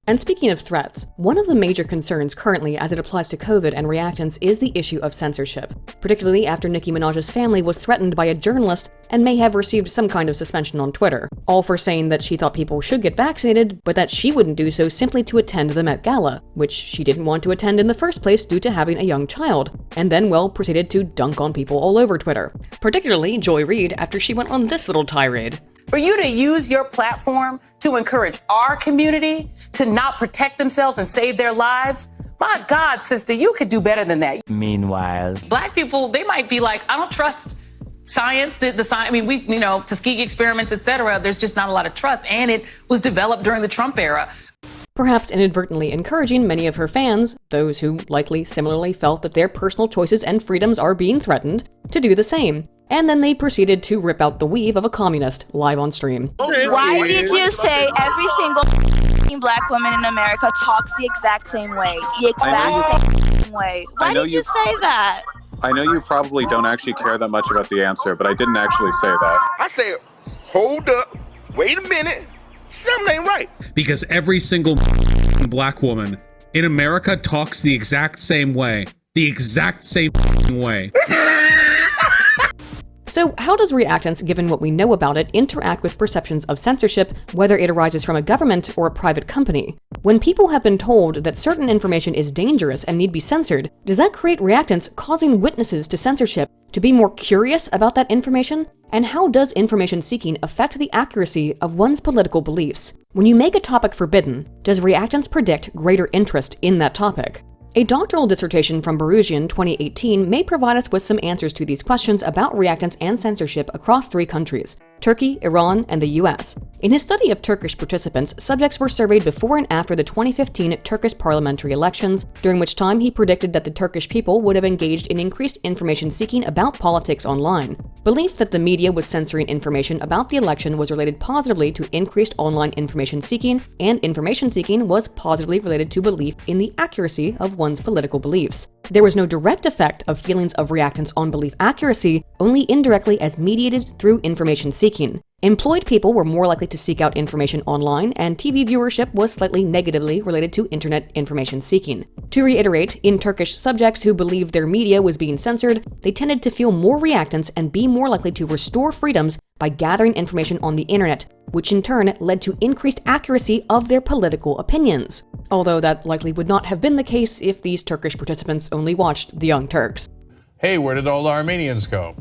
And speaking of threats, one of the major concerns currently as it applies to COVID and reactance is the issue of censorship, particularly after Nicki Minaj's family was threatened by a journalist and may have received some kind of suspension on Twitter, all for saying that she thought people should get vaccinated, but that she wouldn't do so simply to attend the Met Gala, which she didn't want to attend in the first place due to having a young child, and then, well, proceeded to dunk on people all over Twitter, particularly Joy Reid after she went on this little tirade. For you to use your platform to encourage our community to not protect themselves and save their lives, my God, sister, you could do better than that. Meanwhile, Black people, they might be like, I don't trust science, the science. I mean, we, Tuskegee experiments, etc. There's just not a lot of trust, and it was developed during the Trump era. Perhaps inadvertently encouraging many of her fans, those who likely similarly felt that their personal choices and freedoms are being threatened, to do the same. And then they proceeded to rip out the weave of a communist live on stream. Why did you say every single black woman in America talks the exact same way? The exact same way. Why did you say that? I know you probably don't actually care that much about the answer, but I didn't actually say that. I said, hold up, wait a minute, something ain't right. Because every single black woman in America talks the exact same way. The exact same way. So how does reactance, given what we know about it, interact with perceptions of censorship, whether it arises from a government or a private company? When people have been told that certain information is dangerous and need be censored, does that create reactance causing witnesses to censorship To be more curious about that information? And how does information seeking affect the accuracy of one's political beliefs? When you make a topic forbidden, does reactance predict greater interest in that topic? A doctoral dissertation from Faucian 2018 may provide us with some answers to these questions about reactance and censorship across 3 countries: Turkey, Iran, and the US. In his study of Turkish participants, subjects were surveyed before and after the 2015 Turkish parliamentary elections, during which time he predicted that the Turkish people would have engaged in increased information seeking about politics online. Belief that the media was censoring information about the election was related positively to increased online information seeking, and information seeking was positively related to belief in the accuracy of one's political beliefs. There was no direct effect of feelings of reactance on belief accuracy, only indirectly as mediated through information seeking. Employed people were more likely to seek out information online, and TV viewership was slightly negatively related to internet information seeking. To reiterate, in Turkish subjects who believed their media was being censored, they tended to feel more reactance and be more likely to restore freedoms by gathering information on the internet, which in turn led to increased accuracy of their political opinions. Although that likely would not have been the case if these Turkish participants only watched The Young Turks. Hey, where did all the Armenians go?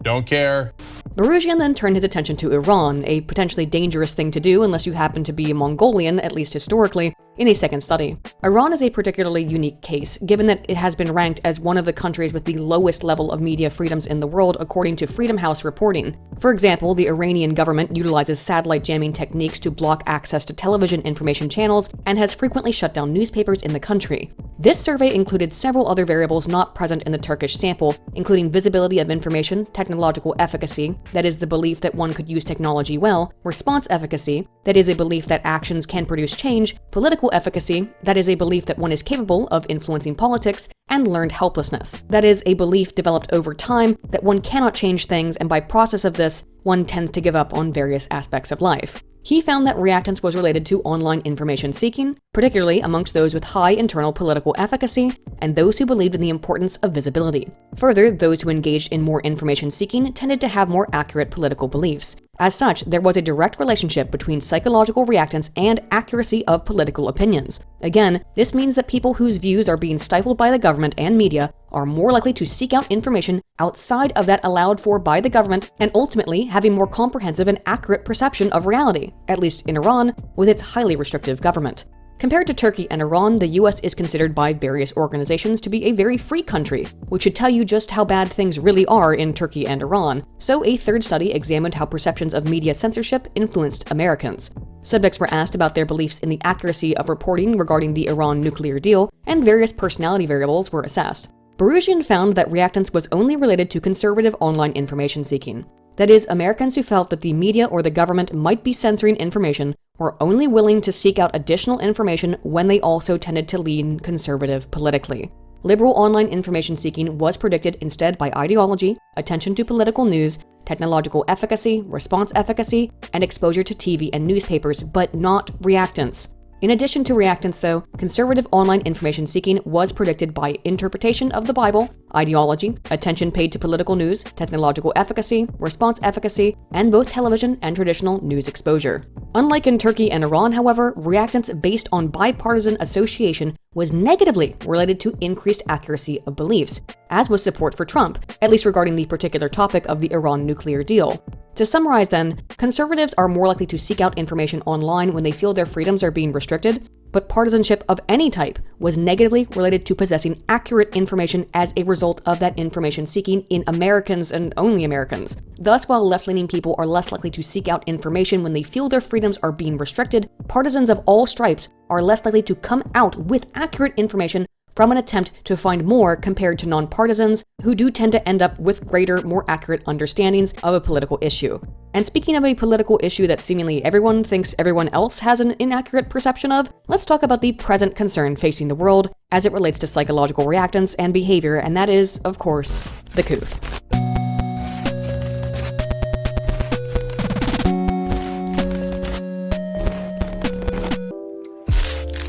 Don't care. Faucian then turned his attention to Iran, a potentially dangerous thing to do unless you happen to be a Mongolian, at least historically, in a second study. Iran is a particularly unique case, given that it has been ranked as one of the countries with the lowest level of media freedoms in the world according to Freedom House reporting. For example, the Iranian government utilizes satellite jamming techniques to block access to television information channels and has frequently shut down newspapers in the country. This survey included several other variables not present in the Turkish sample, including visibility of information, technological efficacy, that is the belief that one could use technology well, response efficacy, that is a belief that actions can produce change, political efficacy, that is a belief that one is capable of influencing politics, and learned helplessness, that is a belief developed over time that one cannot change things, and by process of this, one tends to give up on various aspects of life. He found that reactance was related to online information seeking, particularly amongst those with high internal political efficacy and those who believed in the importance of visibility. Further, those who engaged in more information seeking tended to have more accurate political beliefs. As such, there was a direct relationship between psychological reactance and accuracy of political opinions. Again, this means that people whose views are being stifled by the government and media are more likely to seek out information outside of that allowed for by the government and ultimately have a more comprehensive and accurate perception of reality, at least in Iran, with its highly restrictive government. Compared to Turkey and Iran, the US is considered by various organizations to be a very free country, which should tell you just how bad things really are in Turkey and Iran. So a third study examined how perceptions of media censorship influenced Americans. Subjects were asked about their beliefs in the accuracy of reporting regarding the Iran nuclear deal, and various personality variables were assessed. Faucian found that reactance was only related to conservative online information seeking. That is, Americans who felt that the media or the government might be censoring information were only willing to seek out additional information when they also tended to lean conservative politically. Liberal online information seeking was predicted instead by ideology, attention to political news, technological efficacy, response efficacy, and exposure to TV and newspapers, but not reactance. In addition to reactance, though, conservative online information seeking was predicted by interpretation of the Bible, ideology, attention paid to political news, technological efficacy, response efficacy, and both television and traditional news exposure. Unlike in Turkey and Iran, however, reactance based on bipartisan association was negatively related to increased accuracy of beliefs, as was support for Trump, at least regarding the particular topic of the Iran nuclear deal. To summarize then, conservatives are more likely to seek out information online when they feel their freedoms are being restricted, but partisanship of any type was negatively related to possessing accurate information as a result of that information seeking in Americans and only Americans. Thus, while left-leaning people are less likely to seek out information when they feel their freedoms are being restricted, partisans of all stripes are less likely to come out with accurate information from an attempt to find more compared to nonpartisans who do tend to end up with greater, more accurate understandings of a political issue. And speaking of a political issue that seemingly everyone thinks everyone else has an inaccurate perception of, let's talk about the present concern facing the world as it relates to psychological reactance and behavior, and that is, of course, the coof.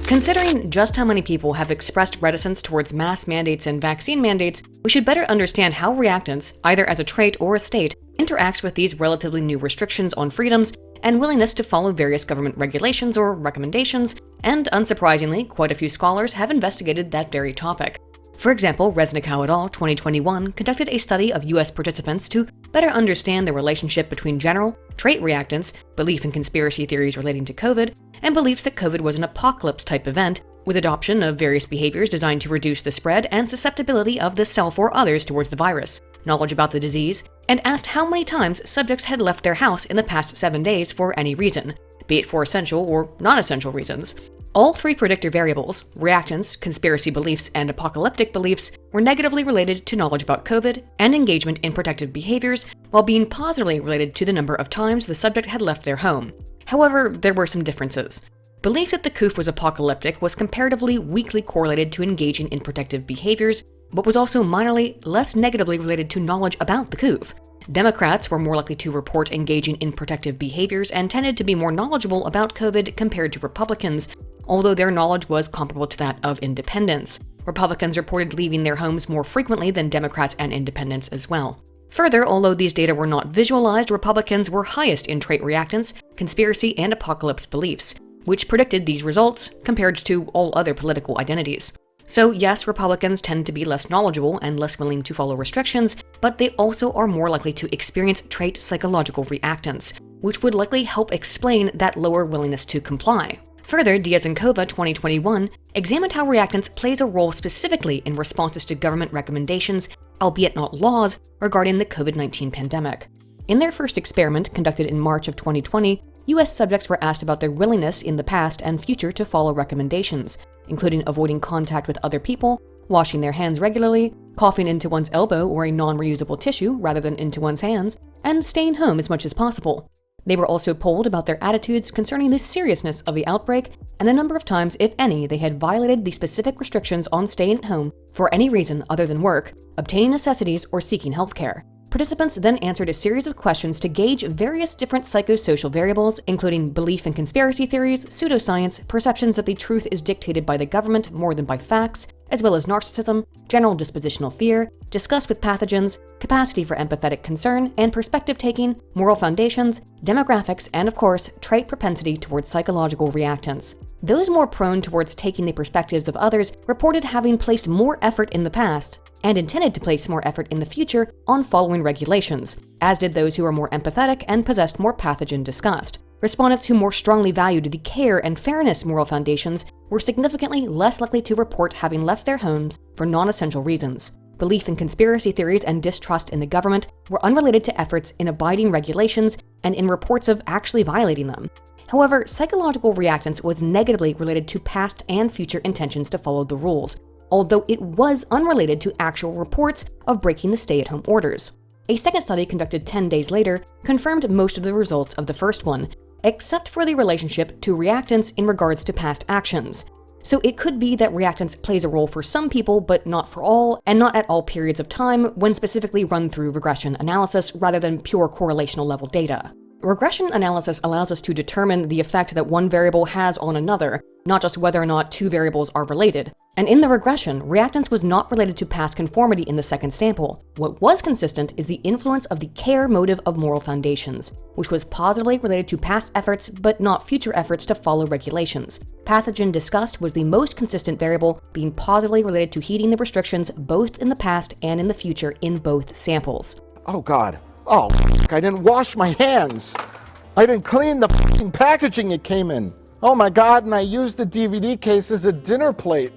Considering just how many people have expressed reticence towards mask mandates and vaccine mandates, we should better understand how reactance, either as a trait or a state, interacts with these relatively new restrictions on freedoms and willingness to follow various government regulations or recommendations, and unsurprisingly, quite a few scholars have investigated that very topic. For example, Resnikow et al. 2021 conducted a study of US participants to better understand the relationship between general, trait reactance, belief in conspiracy theories relating to COVID, and beliefs that COVID was an apocalypse-type event, with adoption of various behaviors designed to reduce the spread and susceptibility of the self or others towards the virus, knowledge about the disease, and asked how many times subjects had left their house in the past 7 days for any reason, be it for essential or non-essential reasons. All three predictor variables, reactance, conspiracy beliefs, and apocalyptic beliefs, were negatively related to knowledge about COVID and engagement in protective behaviors, while being positively related to the number of times the subject had left their home. However, there were some differences. Belief that the coof was apocalyptic was comparatively weakly correlated to engaging in protective behaviors, but was also minorly less negatively related to knowledge about the coof. Democrats were more likely to report engaging in protective behaviors and tended to be more knowledgeable about COVID compared to Republicans, although their knowledge was comparable to that of independents. Republicans reported leaving their homes more frequently than Democrats and independents as well. Further, although these data were not visualized, Republicans were highest in trait reactance, conspiracy, and apocalypse beliefs, which predicted these results compared to all other political identities. So yes, Republicans tend to be less knowledgeable and less willing to follow restrictions, but they also are more likely to experience trait psychological reactance, which would likely help explain that lower willingness to comply. Further, Diaz-Kova 2021 examined how reactance plays a role specifically in responses to government recommendations, albeit not laws, regarding the COVID-19 pandemic. In their first experiment, conducted in March of 2020, US subjects were asked about their willingness in the past and future to follow recommendations, including avoiding contact with other people, washing their hands regularly, coughing into one's elbow or a non-reusable tissue rather than into one's hands, and staying home as much as possible. They were also polled about their attitudes concerning the seriousness of the outbreak and the number of times, if any, they had violated the specific restrictions on staying at home for any reason other than work, obtaining necessities, or seeking healthcare. Participants then answered a series of questions to gauge various different psychosocial variables, including belief in conspiracy theories, pseudoscience, perceptions that the truth is dictated by the government more than by facts, as well as narcissism, general dispositional fear, disgust with pathogens, capacity for empathetic concern and perspective-taking, moral foundations, demographics, and of course, trait propensity towards psychological reactance. Those more prone towards taking the perspectives of others reported having placed more effort in the past, and intended to place more effort in the future on following regulations, as did those who were more empathetic and possessed more pathogen disgust. Respondents who more strongly valued the care and fairness moral foundations were significantly less likely to report having left their homes for non-essential reasons. Belief in conspiracy theories and distrust in the government were unrelated to efforts in abiding regulations and in reports of actually violating them. However, psychological reactance was negatively related to past and future intentions to follow the rules, although it was unrelated to actual reports of breaking the stay-at-home orders. A second study conducted 10 days later confirmed most of the results of the first one, except for the relationship to reactance in regards to past actions. So it could be that reactance plays a role for some people, but not for all, and not at all periods of time when specifically run through regression analysis rather than pure correlational level data. Regression analysis allows us to determine the effect that one variable has on another, not just whether or not two variables are related. And in the regression, reactance was not related to past conformity in the second sample. What was consistent is the influence of the care motive of moral foundations, which was positively related to past efforts but not future efforts to follow regulations. Pathogen disgust was the most consistent variable, being positively related to heeding the restrictions both in the past and in the future in both samples. Oh God. Oh, I didn't wash my hands. I didn't clean the packaging it came in. Oh my God, and I used the DVD case as a dinner plate.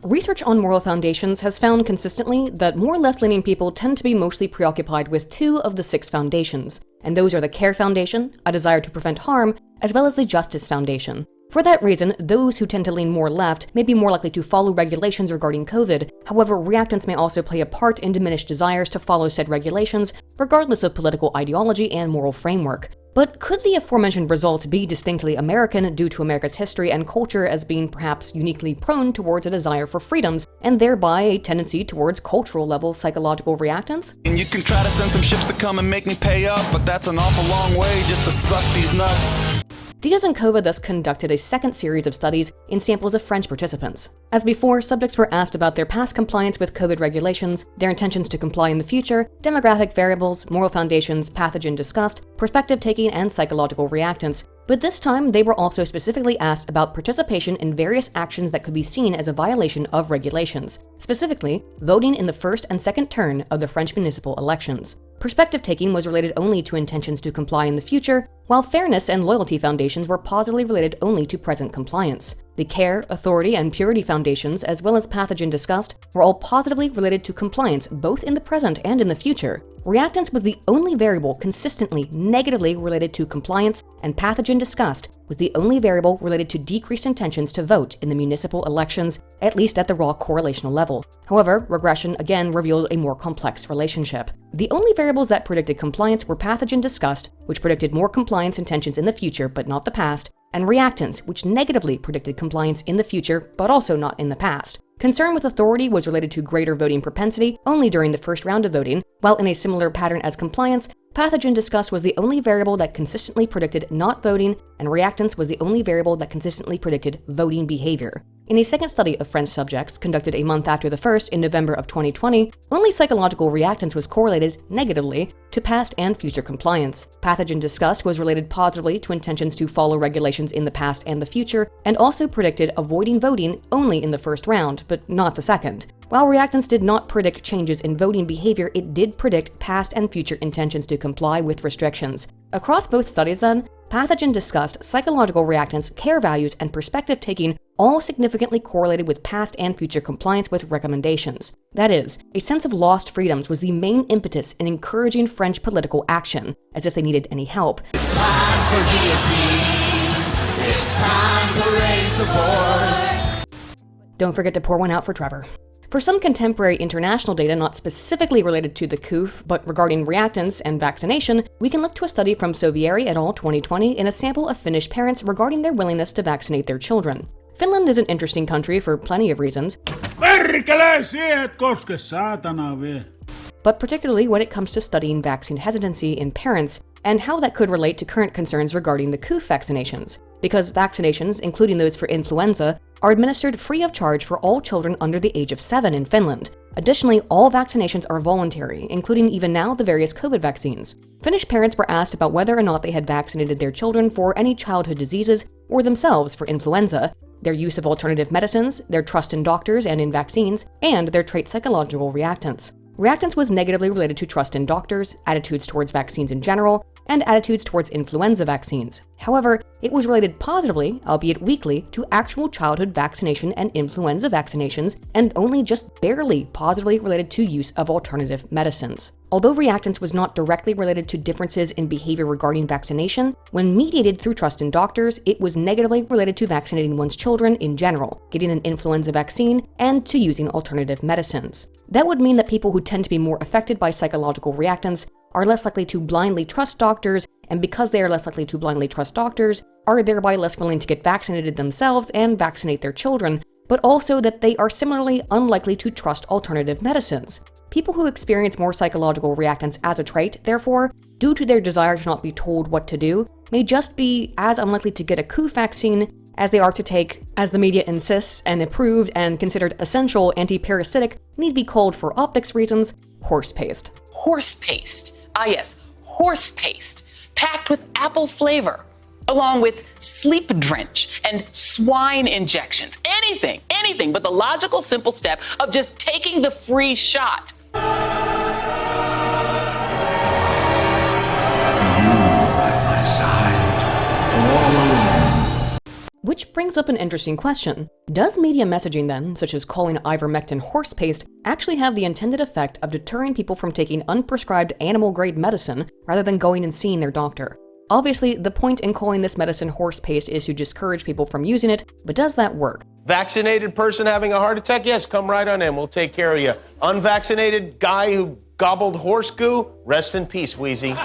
Research on moral foundations has found consistently that more left-leaning people tend to be mostly preoccupied with 2 of the 6 foundations, and those are the Care Foundation, a desire to prevent harm, as well as the Justice Foundation. For that reason, those who tend to lean more left may be more likely to follow regulations regarding COVID. However, reactance may also play a part in diminished desires to follow said regulations, regardless of political ideology and moral framework. But could the aforementioned results be distinctly American due to America's history and culture as being perhaps uniquely prone towards a desire for freedoms, and thereby a tendency towards cultural-level psychological reactance? And you can try to send some ships to come and make me pay up, but that's an awful long way just to suck these nuts. Diaz-Kova thus conducted a second series of studies in samples of French participants. As before, subjects were asked about their past compliance with COVID regulations, their intentions to comply in the future, demographic variables, moral foundations, pathogen disgust, perspective taking, and psychological reactance, But this time, they were also specifically asked about participation in various actions that could be seen as a violation of regulations, specifically voting in the first and second turn of the French municipal elections. Perspective taking was related only to intentions to comply in the future, while fairness and loyalty foundations were positively related only to present compliance. The care, authority, and purity foundations, as well as pathogen disgust, were all positively related to compliance both in the present and in the future. Reactance was the only variable consistently negatively related to compliance, and pathogen disgust was the only variable related to decreased intentions to vote in the municipal elections, at least at the raw correlational level. However, regression again revealed a more complex relationship. The only variables that predicted compliance were pathogen disgust, which predicted more compliance intentions in the future but not the past, and reactance, which negatively predicted compliance in the future but also not in the past. Concern with authority was related to greater voting propensity only during the first round of voting, while in a similar pattern as compliance, pathogen disgust was the only variable that consistently predicted not voting, and reactance was the only variable that consistently predicted voting behavior. In a second study of French subjects, conducted a month after the first in November of 2020, only psychological reactance was correlated negatively to past and future compliance. Pathogen disgust was related positively to intentions to follow regulations in the past and the future, and also predicted avoiding voting only in the first round, but not the second. While reactance did not predict changes in voting behavior, it did predict past and future intentions to comply with restrictions. Across both studies then, pathogen disgust, psychological reactance, care values, and perspective taking all significantly correlated with past and future compliance with recommendations. That is, a sense of lost freedoms was the main impetus in encouraging French political action, as if they needed any help. It's time for guillotine. It's time to raise the board. Don't forget to pour one out for Trevor. For some contemporary international data not specifically related to the COOF, but regarding reactance and vaccination, we can look to a study from Sovieri et al. 2020 in a sample of Finnish parents regarding their willingness to vaccinate their children. Finland is an interesting country for plenty of reasons, but particularly when it comes to studying vaccine hesitancy in parents and how that could relate to current concerns regarding the COOF vaccinations. Because vaccinations, including those for influenza, are administered free of charge for all children under the age of 7 in Finland. Additionally, all vaccinations are voluntary, including even now the various COVID vaccines. Finnish parents were asked about whether or not they had vaccinated their children for any childhood diseases or themselves for influenza, their use of alternative medicines, their trust in doctors and in vaccines, and their trait psychological reactance. Reactance was negatively related to trust in doctors, attitudes towards vaccines in general, and attitudes towards influenza vaccines. However, it was related positively, albeit weakly, to actual childhood vaccination and influenza vaccinations, and only just barely positively related to use of alternative medicines. Although reactance was not directly related to differences in behavior regarding vaccination, when mediated through trust in doctors, it was negatively related to vaccinating one's children in general, getting an influenza vaccine, and to using alternative medicines. That would mean that people who tend to be more affected by psychological reactance are less likely to blindly trust doctors, and because they are less likely to blindly trust doctors, are thereby less willing to get vaccinated themselves and vaccinate their children, but also that they are similarly unlikely to trust alternative medicines. People who experience more psychological reactance as a trait, therefore, due to their desire to not be told what to do, may just be as unlikely to get a COOF vaccine as they are to take, as the media insists, an approved and considered essential anti-parasitic, need be called for optics reasons, horse paste. Horse paste. Ah yes, horse paste, packed with apple flavor, along with sleep drench and swine injections. Anything but the logical, simple step of just taking the free shot. Which brings up an interesting question. Does media messaging then, such as calling ivermectin horse paste, actually have the intended effect of deterring people from taking unprescribed animal-grade medicine rather than going and seeing their doctor? Obviously, the point in calling this medicine horse paste is to discourage people from using it, but does that work? Vaccinated person having a heart attack? Yes, come right on in. We'll take care of you. Unvaccinated guy who gobbled horse goo? Rest in peace, Wheezy.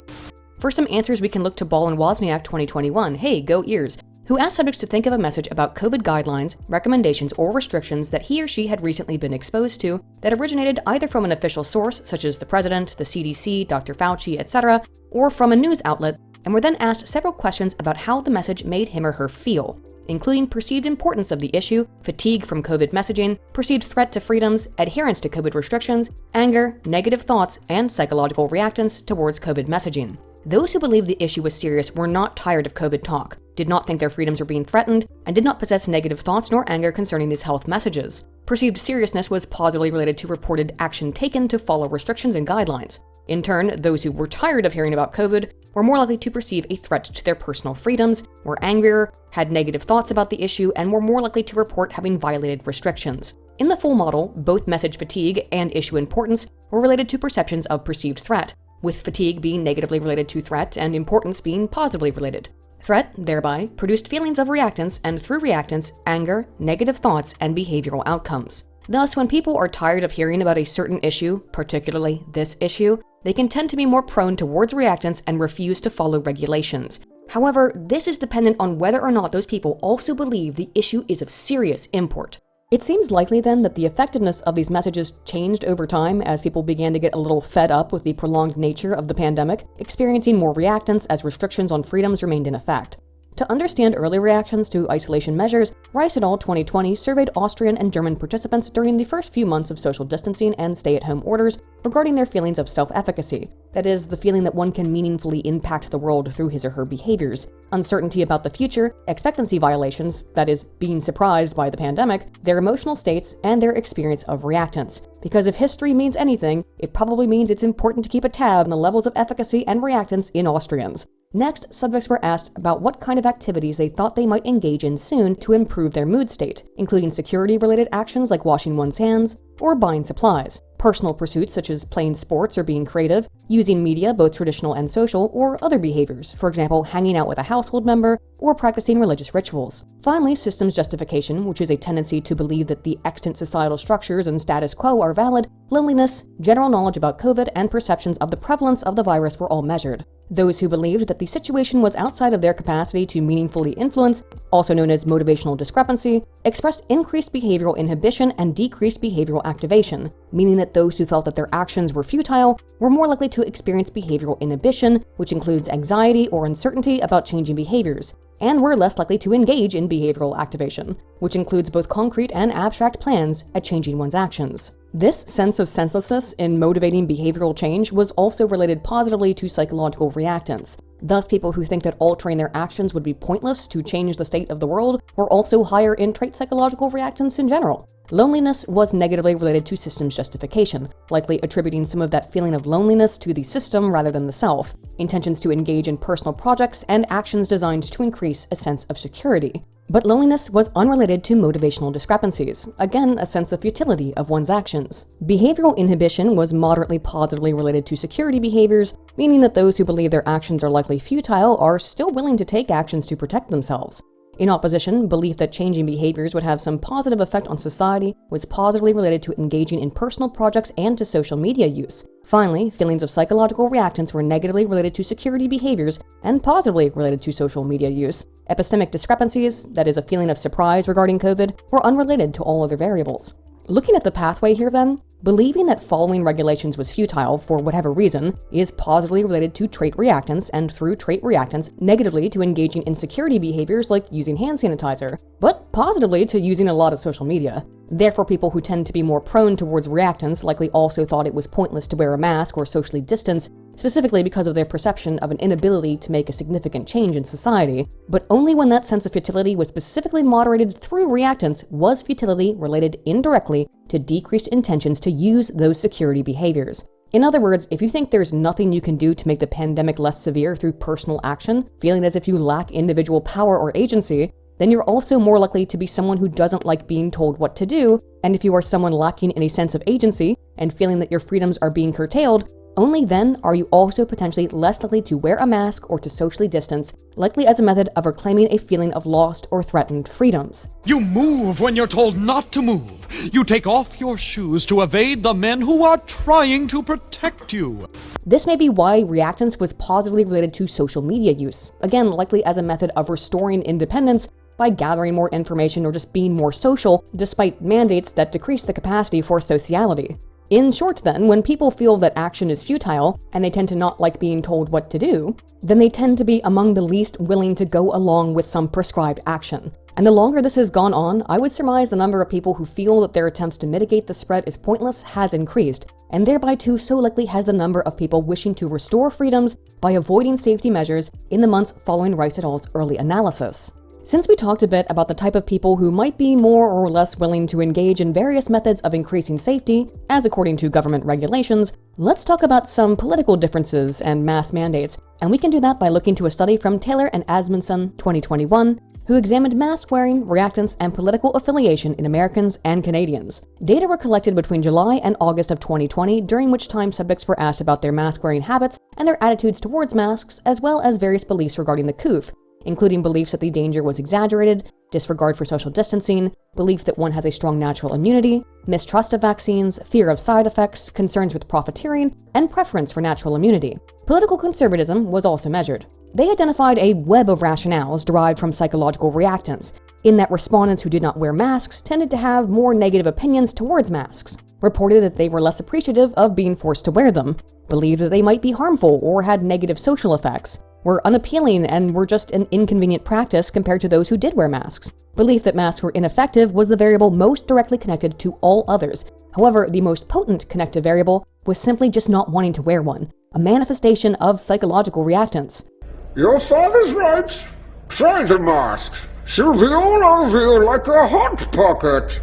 For some answers, we can look to Ball and Wozniak 2021, hey, go ears, who asked subjects to think of a message about COVID guidelines, recommendations, or restrictions that he or she had recently been exposed to that originated either from an official source, such as the president, the CDC, Dr. Fauci, etc., or from a news outlet, and were then asked several questions about how the message made him or her feel, including perceived importance of the issue, fatigue from COVID messaging, perceived threat to freedoms, adherence to COVID restrictions, anger, negative thoughts, and psychological reactance towards COVID messaging. Those who believed the issue was serious were not tired of COVID talk, did not think their freedoms were being threatened, and did not possess negative thoughts nor anger concerning these health messages. Perceived seriousness was positively related to reported action taken to follow restrictions and guidelines. In turn, those who were tired of hearing about COVID were more likely to perceive a threat to their personal freedoms, were angrier, had negative thoughts about the issue, and were more likely to report having violated restrictions. In the full model, both message fatigue and issue importance were related to perceptions of perceived threat, with fatigue being negatively related to threat and importance being positively related. Threat, thereby, produced feelings of reactance, and through reactance, anger, negative thoughts, and behavioral outcomes. Thus, when people are tired of hearing about a certain issue, particularly this issue, they can tend to be more prone towards reactance and refuse to follow regulations. However, this is dependent on whether or not those people also believe the issue is of serious import. It seems likely then that the effectiveness of these messages changed over time as people began to get a little fed up with the prolonged nature of the pandemic, experiencing more reactance as restrictions on freedoms remained in effect. To understand early reactions to isolation measures, Rice et al. 2020 surveyed Austrian and German participants during the first few months of social distancing and stay-at-home orders regarding their feelings of self-efficacy, that is, the feeling that one can meaningfully impact the world through his or her behaviors, uncertainty about the future, expectancy violations, that is, being surprised by the pandemic, their emotional states, and their experience of reactance. Because if history means anything, it probably means it's important to keep a tab on the levels of efficacy and reactance in Austrians. Next, subjects were asked about what kind of activities they thought they might engage in soon to improve their mood state, including security-related actions like washing one's hands or buying supplies, personal pursuits such as playing sports or being creative, using media, both traditional and social, or other behaviors, for example, hanging out with a household member or practicing religious rituals. Finally, systems justification, which is a tendency to believe that the extant societal structures and status quo are valid, loneliness, general knowledge about COVID, and perceptions of the prevalence of the virus were all measured. Those who believed that the situation was outside of their capacity to meaningfully influence, also known as motivational discrepancy, expressed increased behavioral inhibition and decreased behavioral activation, meaning that those who felt that their actions were futile were more likely to experience behavioral inhibition, which includes anxiety or uncertainty about changing behaviors, and were less likely to engage in behavioral activation, which includes both concrete and abstract plans at changing one's actions. This sense of senselessness in motivating behavioral change was also related positively to psychological reactance. Thus, people who think that altering their actions would be pointless to change the state of the world were also higher in trait psychological reactance in general. Loneliness was negatively related to systems justification, likely attributing some of that feeling of loneliness to the system rather than the self, intentions to engage in personal projects, and actions designed to increase a sense of security. But loneliness was unrelated to motivational discrepancies, again a sense of futility of one's actions. Behavioral inhibition was moderately positively related to security behaviors, meaning that those who believe their actions are likely futile are still willing to take actions to protect themselves. In opposition, belief that changing behaviors would have some positive effect on society was positively related to engaging in personal projects and to social media use. Finally, feelings of psychological reactance were negatively related to security behaviors and positively related to social media use. Epistemic discrepancies, that is a feeling of surprise regarding COVID, were unrelated to all other variables. Looking at the pathway here then, believing that following regulations was futile for whatever reason is positively related to trait reactance, and through trait reactance, negatively to engaging in security behaviors like using hand sanitizer, but positively to using a lot of social media. Therefore, people who tend to be more prone towards reactance likely also thought it was pointless to wear a mask or socially distance, specifically because of their perception of an inability to make a significant change in society, but only when that sense of futility was specifically moderated through reactance was futility related indirectly to decreased intentions to use those security behaviors. In other words, if you think there's nothing you can do to make the pandemic less severe through personal action, feeling as if you lack individual power or agency, then you're also more likely to be someone who doesn't like being told what to do, and if you are someone lacking any sense of agency and feeling that your freedoms are being curtailed, only then are you also potentially less likely to wear a mask or to socially distance, likely as a method of reclaiming a feeling of lost or threatened freedoms. You move when you're told not to move. You take off your shoes to evade the men who are trying to protect you. This may be why reactance was positively related to social media use, again likely as a method of restoring independence by gathering more information or just being more social, despite mandates that decrease the capacity for sociality. In short then, when people feel that action is futile, and they tend to not like being told what to do, then they tend to be among the least willing to go along with some prescribed action. And the longer this has gone on, I would surmise the number of people who feel that their attempts to mitigate the spread is pointless has increased, and thereby too so likely has the number of people wishing to restore freedoms by avoiding safety measures in the months following Rice et al.'s early analysis. Since we talked a bit about the type of people who might be more or less willing to engage in various methods of increasing safety, as according to government regulations, let's talk about some political differences and mass mandates, and we can do that by looking to a study from Taylor and Asmundson 2021, who examined mask wearing, reactance, and political affiliation in Americans and Canadians. Data were collected between July and August of 2020, during which time subjects were asked about their mask wearing habits and their attitudes towards masks, as well as various beliefs regarding the COOF, including beliefs that the danger was exaggerated, disregard for social distancing, belief that one has a strong natural immunity, mistrust of vaccines, fear of side effects, concerns with profiteering, and preference for natural immunity. Political conservatism was also measured. They identified a web of rationales derived from psychological reactance, in that respondents who did not wear masks tended to have more negative opinions towards masks, reported that they were less appreciative of being forced to wear them, believed that they might be harmful or had negative social effects, were unappealing and were just an inconvenient practice compared to those who did wear masks. Belief that masks were ineffective was the variable most directly connected to all others. However, the most potent connective variable was simply just not wanting to wear one, a manifestation of psychological reactance. Your father's right. Try the mask. She'll be all over you like a hot pocket.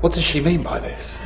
What does she mean by this?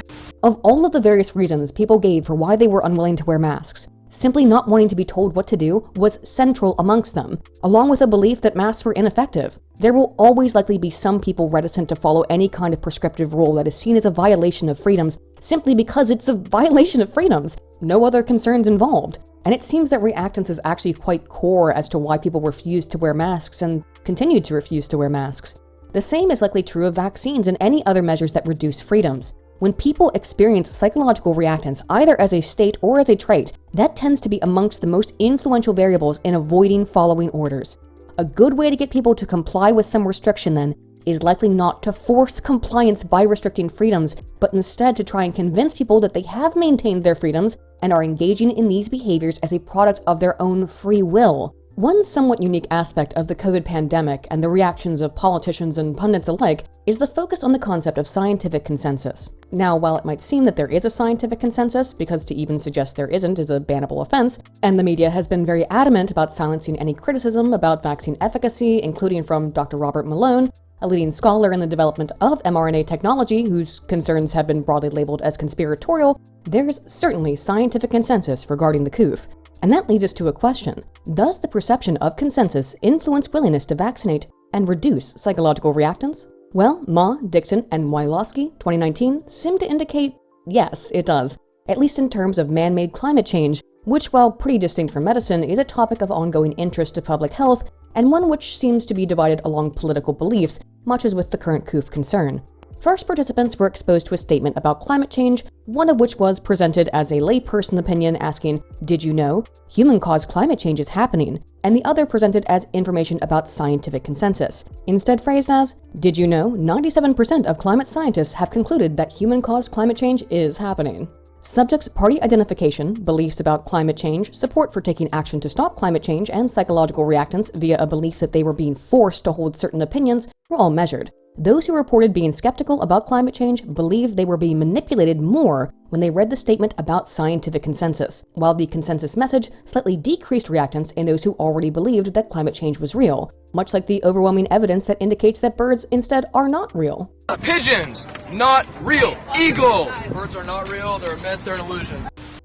Of all of the various reasons people gave for why they were unwilling to wear masks, simply not wanting to be told what to do was central amongst them, along with a belief that masks were ineffective. There will always likely be some people reticent to follow any kind of prescriptive rule that is seen as a violation of freedoms, simply because it's a violation of freedoms, no other concerns involved. And it seems that reactance is actually quite core as to why people refused to wear masks and continued to refuse to wear masks. The same is likely true of vaccines and any other measures that reduce freedoms. When people experience psychological reactance, either as a state or as a trait, that tends to be amongst the most influential variables in avoiding following orders. A good way to get people to comply with some restriction, then, is likely not to force compliance by restricting freedoms, but instead to try and convince people that they have maintained their freedoms and are engaging in these behaviors as a product of their own free will. One somewhat unique aspect of the COVID pandemic and the reactions of politicians and pundits alike is the focus on the concept of scientific consensus. Now, while it might seem that there is a scientific consensus, because to even suggest there isn't is a bannable offense, and the media has been very adamant about silencing any criticism about vaccine efficacy, including from Dr. Robert Malone, a leading scholar in the development of mRNA technology whose concerns have been broadly labeled as conspiratorial, there's certainly scientific consensus regarding the COOF. And that leads us to a question. Does the perception of consensus influence willingness to vaccinate and reduce psychological reactance? Well, Ma, Dixon, and Wylosky, 2019, seem to indicate yes, it does, at least in terms of man-made climate change, which, while pretty distinct from medicine, is a topic of ongoing interest to public health, and one which seems to be divided along political beliefs, much as with the current COOF concern. First, participants were exposed to a statement about climate change, one of which was presented as a layperson opinion asking, "Did you know? Human-caused climate change is happening," and the other presented as information about scientific consensus, instead phrased as, "Did you know 97% of climate scientists have concluded that human-caused climate change is happening?" Subjects' party identification, beliefs about climate change, support for taking action to stop climate change, and psychological reactance via a belief that they were being forced to hold certain opinions were all measured. Those who reported being skeptical about climate change believed they were being manipulated more when they read the statement about scientific consensus, while the consensus message slightly decreased reactance in those who already believed that climate change was real, much like the overwhelming evidence that indicates that birds instead are not real. Pigeons, not real. Eagles, birds are not real, they're a myth, they're an illusion.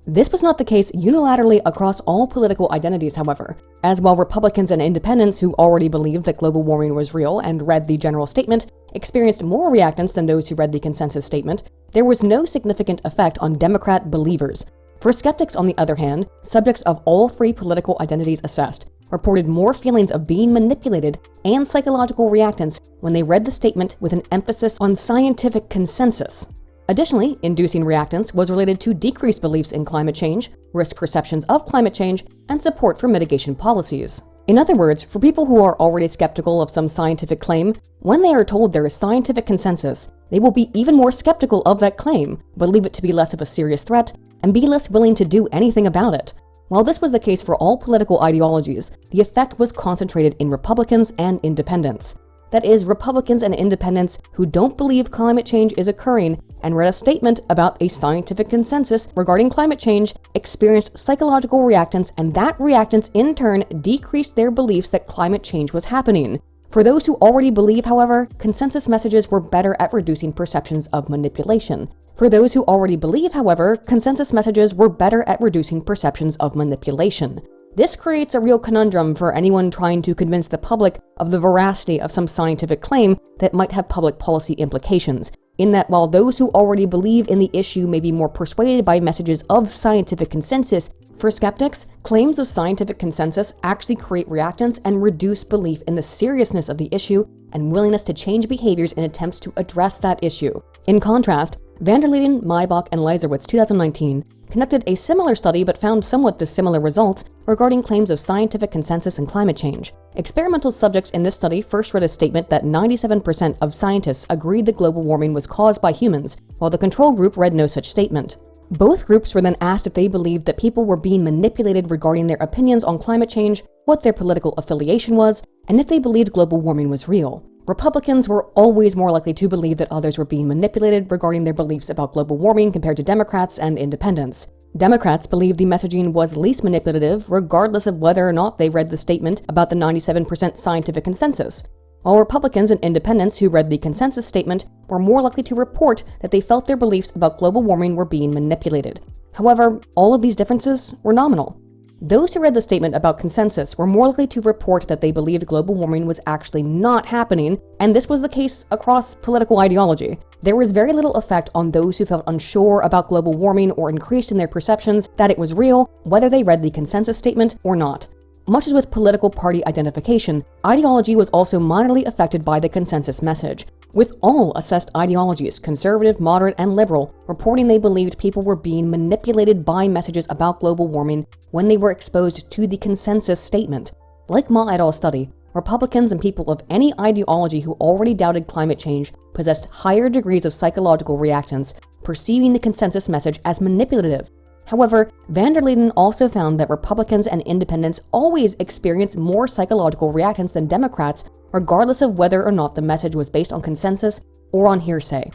This was not the case unilaterally across all political identities, however, as while Republicans and independents who already believed that global warming was real and read the general statement experienced more reactance than those who read the consensus statement, there was no significant effect on Democrat believers. For skeptics, on the other hand, subjects of all three political identities assessed reported more feelings of being manipulated and psychological reactance when they read the statement with an emphasis on scientific consensus. Additionally, inducing reactance was related to decreased beliefs in climate change, risk perceptions of climate change, and support for mitigation policies. In other words, for people who are already skeptical of some scientific claim, when they are told there is scientific consensus, they will be even more skeptical of that claim, believe it to be less of a serious threat, and be less willing to do anything about it. While this was the case for all political ideologies, the effect was concentrated in Republicans and independents. that is, Republicans and independents who don't believe climate change is occurring and read a statement about a scientific consensus regarding climate change experienced psychological reactance, and that reactance in turn decreased their beliefs that climate change was happening. For those who already believe, however, consensus messages were better at reducing perceptions of manipulation. For those who already believe, however, consensus messages were better at reducing perceptions of manipulation. This creates a real conundrum for anyone trying to convince the public of the veracity of some scientific claim that might have public policy implications, in that while those who already believe in the issue may be more persuaded by messages of scientific consensus, for skeptics, claims of scientific consensus actually create reactance and reduce belief in the seriousness of the issue and willingness to change behaviors in attempts to address that issue. In contrast, van der Leyden, Maybach, and Leiserowitz 2019 conducted a similar study but found somewhat dissimilar results regarding claims of scientific consensus and climate change. Experimental subjects in this study first read a statement that 97% of scientists agreed that global warming was caused by humans, while the control group read no such statement. Both groups were then asked if they believed that people were being manipulated regarding their opinions on climate change, what their political affiliation was, and if they believed global warming was real. Republicans were always more likely to believe that others were being manipulated regarding their beliefs about global warming compared to Democrats and independents. Democrats believed the messaging was least manipulative, regardless of whether or not they read the statement about the 97% scientific consensus, while Republicans and independents who read the consensus statement were more likely to report that they felt their beliefs about global warming were being manipulated. However, all of these differences were nominal. Those who read the statement about consensus were more likely to report that they believed global warming was actually not happening, and this was the case across political ideology. There was very little effect on those who felt unsure about global warming or increased in their perceptions that it was real, whether they read the consensus statement or not. Much as with political party identification, ideology was also minorly affected by the consensus message, with all assessed ideologies, conservative, moderate, and liberal, reporting they believed people were being manipulated by messages about global warming when they were exposed to the consensus statement. Like Ma et al.'s study, Republicans and people of any ideology who already doubted climate change possessed higher degrees of psychological reactance, perceiving the consensus message as manipulative. However, van der Leyden also found that Republicans and independents always experience more psychological reactance than Democrats, regardless of whether or not the message was based on consensus or on hearsay.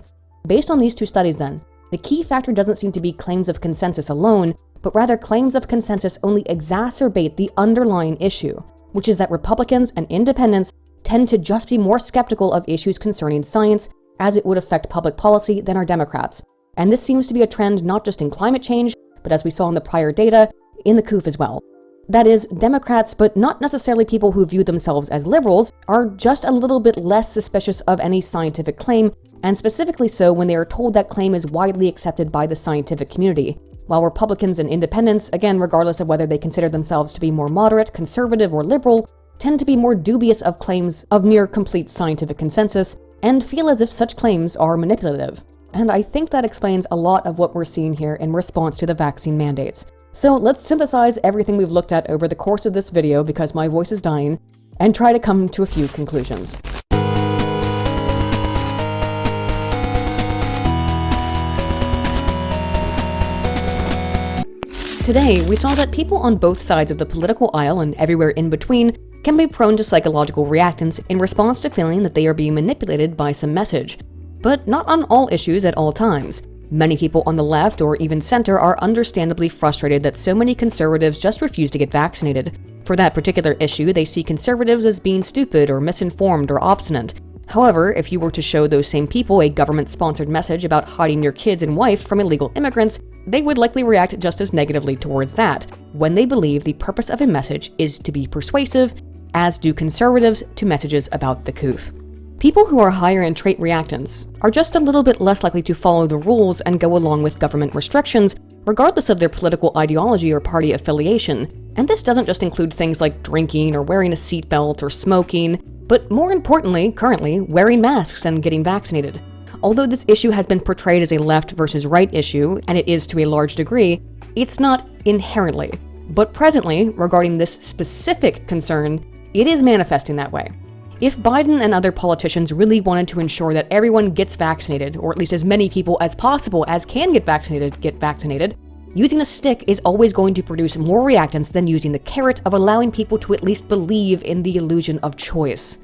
Based on these two studies then, the key factor doesn't seem to be claims of consensus alone, but rather claims of consensus only exacerbate the underlying issue, which is that Republicans and independents tend to just be more skeptical of issues concerning science as it would affect public policy than are Democrats. And this seems to be a trend not just in climate change, but as we saw in the prior data, in the COOF as well. That is, Democrats, but not necessarily people who view themselves as liberals, are just a little bit less suspicious of any scientific claim, and specifically so when they are told that claim is widely accepted by the scientific community. While Republicans and independents, again regardless of whether they consider themselves to be more moderate, conservative, or liberal, tend to be more dubious of claims of near complete scientific consensus, and feel as if such claims are manipulative. And I think that explains a lot of what we're seeing here in response to the vaccine mandates. So let's synthesize everything we've looked at over the course of this video, because my voice is dying, and try to come to a few conclusions. Today, we saw that people on both sides of the political aisle and everywhere in between can be prone to psychological reactance in response to feeling that they are being manipulated by some message. But not on all issues at all times. Many people on the left or even center are understandably frustrated that so many conservatives just refuse to get vaccinated. For that particular issue, they see conservatives as being stupid or misinformed or obstinate. However, if you were to show those same people a government-sponsored message about hiding your kids and wife from illegal immigrants, they would likely react just as negatively towards that, when they believe the purpose of a message is to be persuasive, as do conservatives to messages about the COOF. People who are higher in trait reactance are just a little bit less likely to follow the rules and go along with government restrictions, regardless of their political ideology or party affiliation. And this doesn't just include things like drinking or wearing a seatbelt or smoking, but more importantly, currently, wearing masks and getting vaccinated. Although this issue has been portrayed as a left versus right issue, and it is to a large degree, it's not inherently. But presently, regarding this specific concern, it is manifesting that way. If Biden and other politicians really wanted to ensure that everyone gets vaccinated, or at least as many people as possible as can get vaccinated, using a stick is always going to produce more reactance than using the carrot of allowing people to at least believe in the illusion of choice.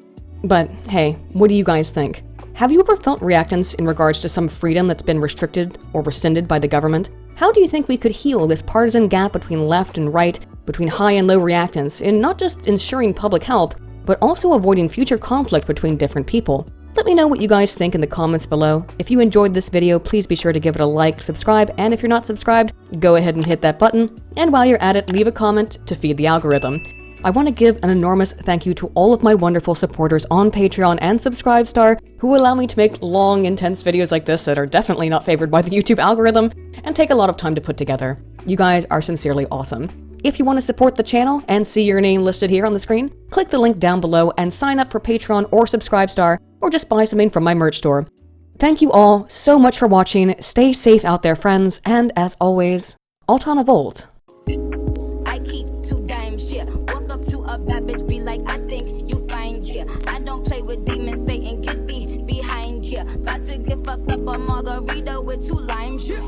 But hey, what do you guys think? Have you ever felt reactance in regards to some freedom that's been restricted or rescinded by the government? How do you think we could heal this partisan gap between left and right, between high and low reactance, in not just ensuring public health, but also avoiding future conflict between different people? Let me know what you guys think in the comments below. If you enjoyed this video, please be sure to give it a like, subscribe, and if you're not subscribed, go ahead and hit that button. And while you're at it, leave a comment to feed the algorithm. I want to give an enormous thank you to all of my wonderful supporters on Patreon and Subscribestar who allow me to make long, intense videos like this that are definitely not favored by the YouTube algorithm and take a lot of time to put together. You guys are sincerely awesome. If you want to support the channel and see your name listed here on the screen, click the link down below and sign up for Patreon or Subscribestar, or just buy something from my merch store. Thank you all so much for watching, stay safe out there friends, and as always, Altana Volt. I keep 2 dime shit. Walk up to a bad bitch, be like, I think you fine, yeah. I don't play with demons, Satan, get thee behind, yeah. About to get fucked up a margarita with 2 lime, shit.